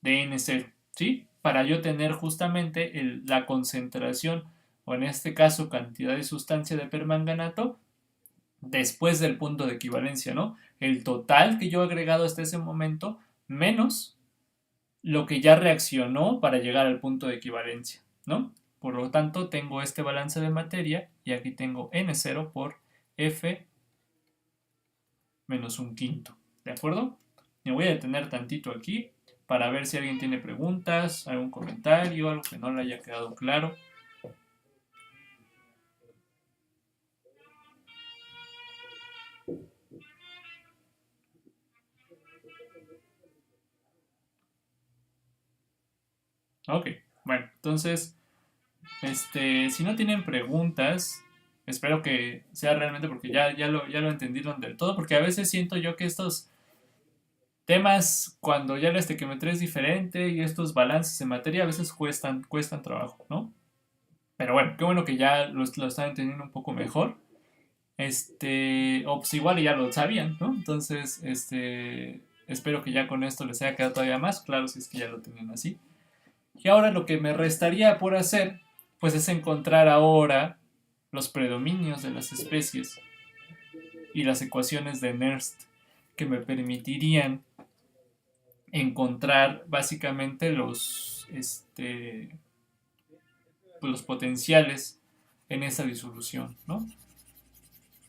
de N0, ¿sí? Para yo tener justamente la concentración, o en este caso cantidad de sustancia de permanganato, después del punto de equivalencia, ¿no? El total que yo he agregado hasta ese momento, menos lo que ya reaccionó para llegar al punto de equivalencia, ¿no? Por lo tanto, tengo este balance de materia y aquí tengo N0 por F menos un quinto, ¿de acuerdo? Me voy a detener tantito aquí para ver si alguien tiene preguntas, algún comentario, algo que no le haya quedado claro. Ok, bueno, entonces, si no tienen preguntas, espero que sea realmente porque ya lo entendieron del todo, porque a veces siento yo que estos temas, cuando ya la estequiometría es diferente y estos balances en materia a veces cuestan trabajo, ¿no? Pero bueno, qué bueno que ya lo están entendiendo un poco mejor. O pues igual ya lo sabían, ¿no? Entonces, espero que ya con esto les haya quedado todavía más claro si es que ya lo tenían así. Y ahora lo que me restaría por hacer, pues es encontrar ahora los predominios de las especies y las ecuaciones de Nernst que me permitirían encontrar básicamente pues los potenciales en esa disolución, ¿no?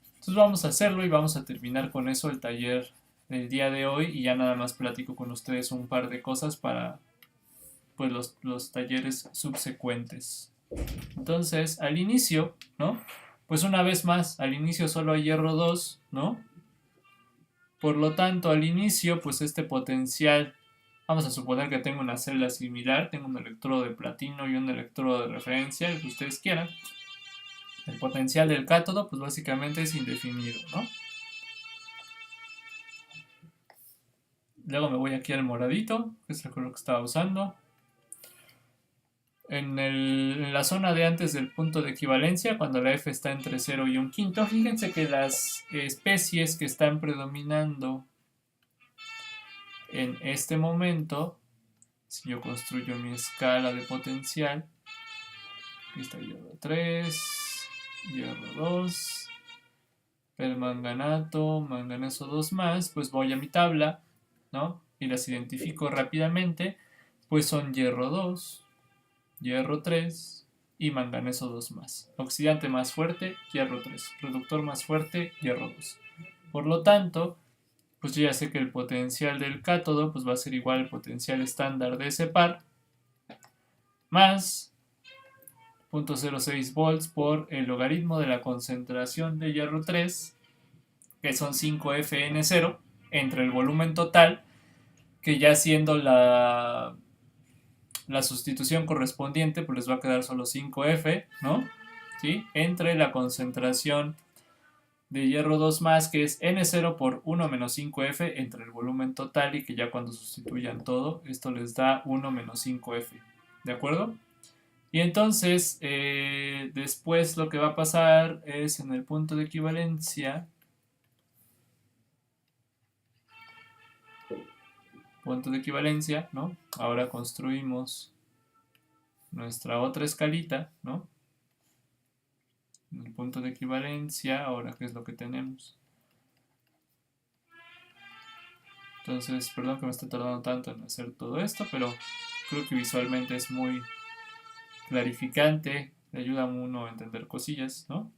Entonces vamos a hacerlo y vamos a terminar con eso el taller del día de hoy y ya nada más platico con ustedes un par de cosas para pues los talleres subsecuentes. Entonces, al inicio, ¿no? Pues una vez más, al inicio solo hay hierro 2, ¿no? Por lo tanto, al inicio, pues este potencial, vamos a suponer que tengo una celda similar, tengo un electrodo de platino y un electrodo de referencia, el que ustedes quieran. El potencial del cátodo, pues básicamente es indefinido, ¿no? Luego me voy aquí al moradito, que es el color que estaba usando. En la zona de antes del punto de equivalencia, cuando la F está entre 0 y un quinto, fíjense que las especies que están predominando en este momento, si yo construyo mi escala de potencial, aquí está hierro 3, hierro 2, permanganato, manganeso 2 más, pues voy a mi tabla, ¿no? Y las identifico rápidamente, pues son hierro 2, hierro 3 y manganeso 2 más. Oxidante más fuerte, hierro 3. Reductor más fuerte, hierro 2. Por lo tanto, pues yo ya sé que el potencial del cátodo pues va a ser igual al potencial estándar de ese par más 0.06 volts por el logaritmo de la concentración de hierro 3, que son 5FN0, entre el volumen total, que ya siendo la sustitución correspondiente, pues les va a quedar solo 5F, ¿no? ¿Sí? Entre la concentración de hierro 2 más, que es N0 por 1 menos 5F entre el volumen total, y que ya cuando sustituyan todo, esto les da 1 menos 5F, ¿de acuerdo? Y entonces, después lo que va a pasar es en el punto de equivalencia, ¿no? Ahora construimos nuestra otra escalita, ¿no? En el punto de equivalencia, ahora, ¿qué es lo que tenemos? Entonces, perdón que me esté tardando tanto en hacer todo esto, pero creo que visualmente es muy clarificante, le ayuda a uno a entender cosillas, ¿no?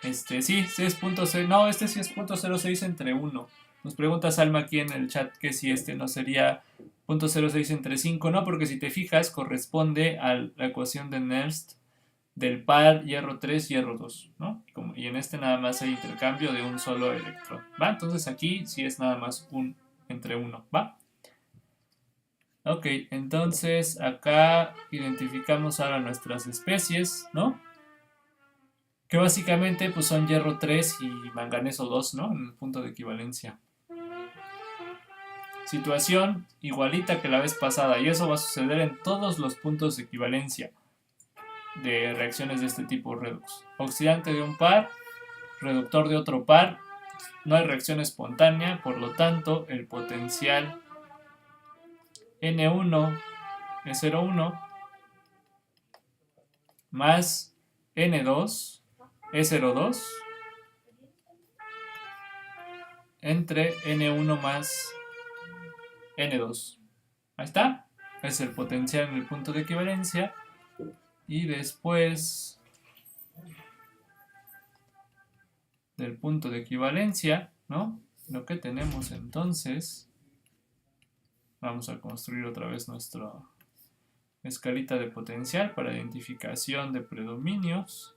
Sí es punto cero, no, este sí es punto 06 entre uno. Nos pregunta Salma aquí en el chat que si este no sería punto 06 entre 5, no, porque si te fijas corresponde a la ecuación de Nernst del par hierro 3, hierro 2, ¿no? Y en este nada más hay intercambio de un solo electrón, ¿va? Entonces aquí sí es nada más un entre uno, ¿va? Ok, entonces acá identificamos ahora nuestras especies, ¿no? Que básicamente pues son hierro 3 y manganeso 2, ¿no? En el punto de equivalencia. Situación igualita que la vez pasada, y eso va a suceder en todos los puntos de equivalencia de reacciones de este tipo redox. Oxidante de un par, reductor de otro par, no hay reacción espontánea, por lo tanto el potencial N1 es 0,1 más N2 es 0,2 entre N1 más N2. Ahí está. Es el potencial en el punto de equivalencia. Y después del punto de equivalencia, ¿no? Lo que tenemos entonces, vamos a construir otra vez nuestra escalita de potencial para identificación de predominios.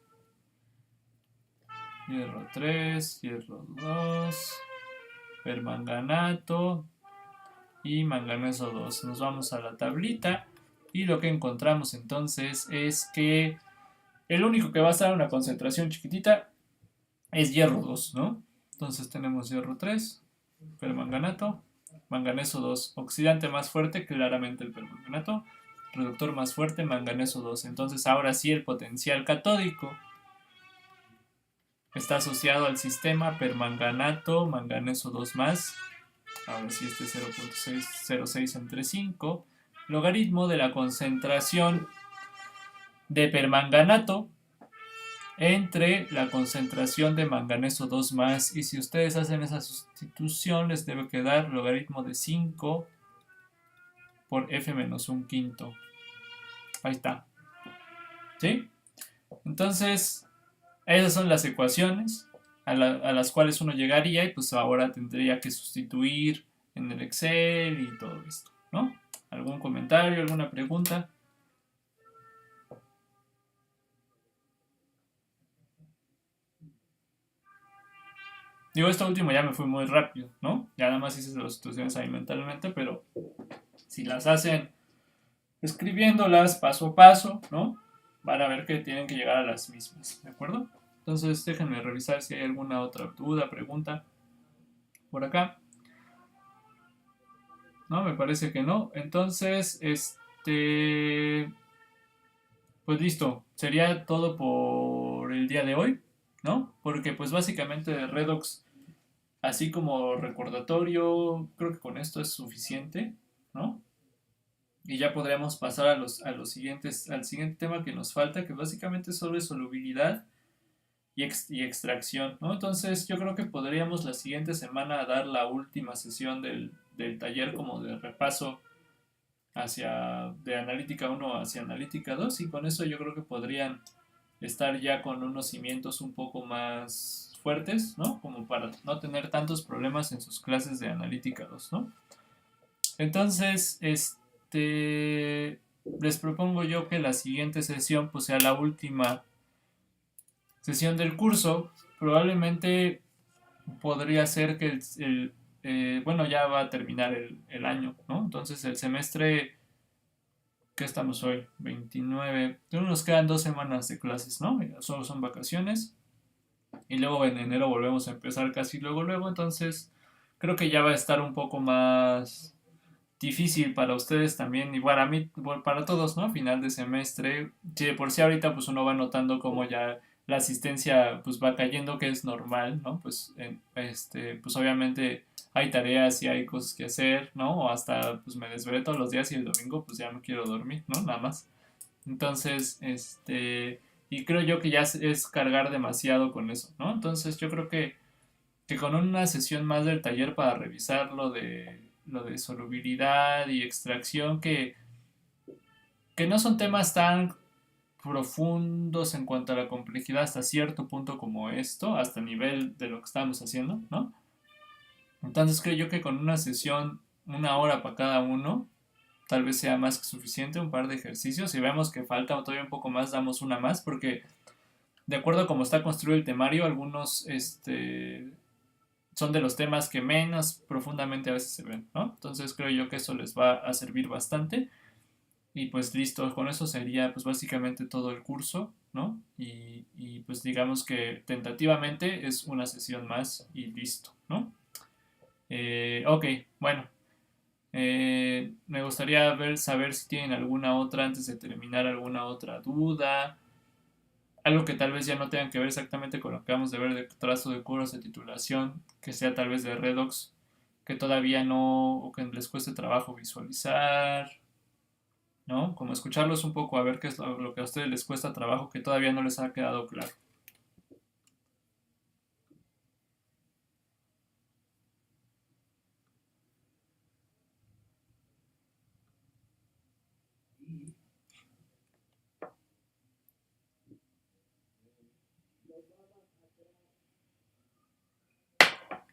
Hierro 3, hierro 2, permanganato y manganeso 2. Nos vamos a la tablita y lo que encontramos entonces es que el único que va a estar en una concentración chiquitita es hierro 2, ¿no? Entonces tenemos hierro 3, permanganato, manganeso 2, oxidante más fuerte, claramente el permanganato, reductor más fuerte, manganeso 2. Entonces ahora sí el potencial catódico está asociado al sistema permanganato, manganeso 2 más, ahora sí este 0.606 entre 5, logaritmo de la concentración de permanganato entre la concentración de manganeso 2 más, y si ustedes hacen esa sustitución les debe quedar logaritmo de 5 por f menos un quinto. Ahí está. ¿Sí? Entonces, esas son las ecuaciones a las cuales uno llegaría y pues ahora tendría que sustituir en el Excel y todo esto, ¿no? ¿Algún comentario, alguna pregunta? Digo, esto último ya me fui muy rápido, ¿no? Ya nada más hice las situaciones ahí mentalmente, pero si las hacen escribiéndolas paso a paso, ¿no? Van a ver que tienen que llegar a las mismas, ¿de acuerdo? Entonces déjenme revisar si hay alguna otra duda, pregunta por acá. No, me parece que no. Entonces, pues listo, sería todo por el día de hoy, ¿no? Porque pues básicamente Redox, así como recordatorio, creo que con esto es suficiente, ¿no? Y ya podríamos pasar a los siguientes, al siguiente tema que nos falta, que básicamente solo es solubilidad y extracción, ¿no? Entonces yo creo que podríamos la siguiente semana dar la última sesión del taller como de repaso de analítica 1 hacia analítica 2 y con eso yo creo que podrían estar ya con unos cimientos un poco más fuertes, ¿no? Como para no tener tantos problemas en sus clases de analítica 2, ¿no? Entonces, les propongo yo que la siguiente sesión pues sea la última sesión del curso. Probablemente podría ser que bueno, ya va a terminar el año, ¿no? Entonces el semestre, ¿qué estamos hoy? 29. Nos quedan 2 semanas de clases, ¿no? Solo son vacaciones. Y luego en enero volvemos a empezar casi luego. Entonces creo que ya va a estar un poco más difícil para ustedes también, y para mí, para todos, ¿no? Final de semestre. Si de por sí ahorita pues uno va notando como ya la asistencia pues va cayendo, que es normal, ¿no? Pues, pues obviamente hay tareas y hay cosas que hacer, ¿no? O hasta pues me desvelé todos los días y el domingo pues ya me quiero dormir, ¿no? Nada más. Entonces, y creo yo que ya es cargar demasiado con eso, ¿no? Entonces yo creo que que con una sesión más del taller para revisar lo de solubilidad y extracción, que no son temas tan profundos en cuanto a la complejidad hasta cierto punto como esto, hasta el nivel de lo que estamos haciendo, ¿no? Entonces creo yo que con una sesión, una hora para cada uno, tal vez sea más que suficiente, un par de ejercicios. Si vemos que falta todavía un poco más, damos una más, porque de acuerdo a cómo está construido el temario, algunos son de los temas que menos profundamente a veces se ven, ¿no? Entonces creo yo que eso les va a servir bastante. Y pues listo, con eso sería pues básicamente todo el curso, ¿no? Y pues digamos que tentativamente es una sesión más y listo, ¿no? Ok, bueno, me gustaría saber si tienen alguna otra antes de terminar, alguna otra duda, algo que tal vez ya no tengan que ver exactamente con lo que acabamos de ver de trazo de cursos de titulación, que sea tal vez de Redox, que todavía no, o que les cueste trabajo visualizar, ¿no? Como escucharlos un poco a ver qué es lo que a ustedes les cuesta trabajo, que todavía no les ha quedado claro.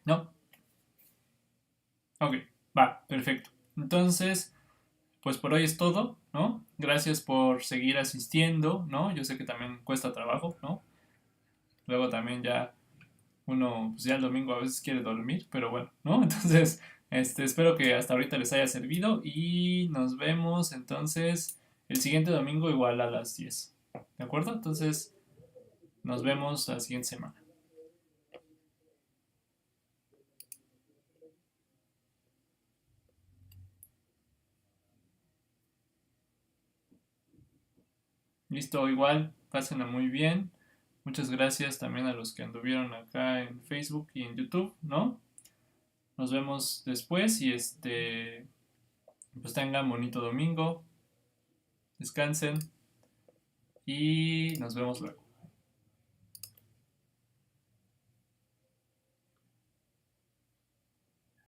¿No? Ok, va, perfecto. Entonces, pues por hoy es todo, ¿no? Gracias por seguir asistiendo, ¿no? Yo sé que también cuesta trabajo, ¿no? Luego también ya uno, pues ya el domingo a veces quiere dormir, pero bueno, ¿no? Entonces, espero que hasta ahorita les haya servido y nos vemos entonces el siguiente domingo igual a las 10. ¿De acuerdo? Entonces, nos vemos la siguiente semana. Listo, igual, pásenla muy bien. Muchas gracias también a los que anduvieron acá en Facebook y en YouTube, ¿no? Nos vemos después y pues tengan bonito domingo, descansen y nos vemos luego.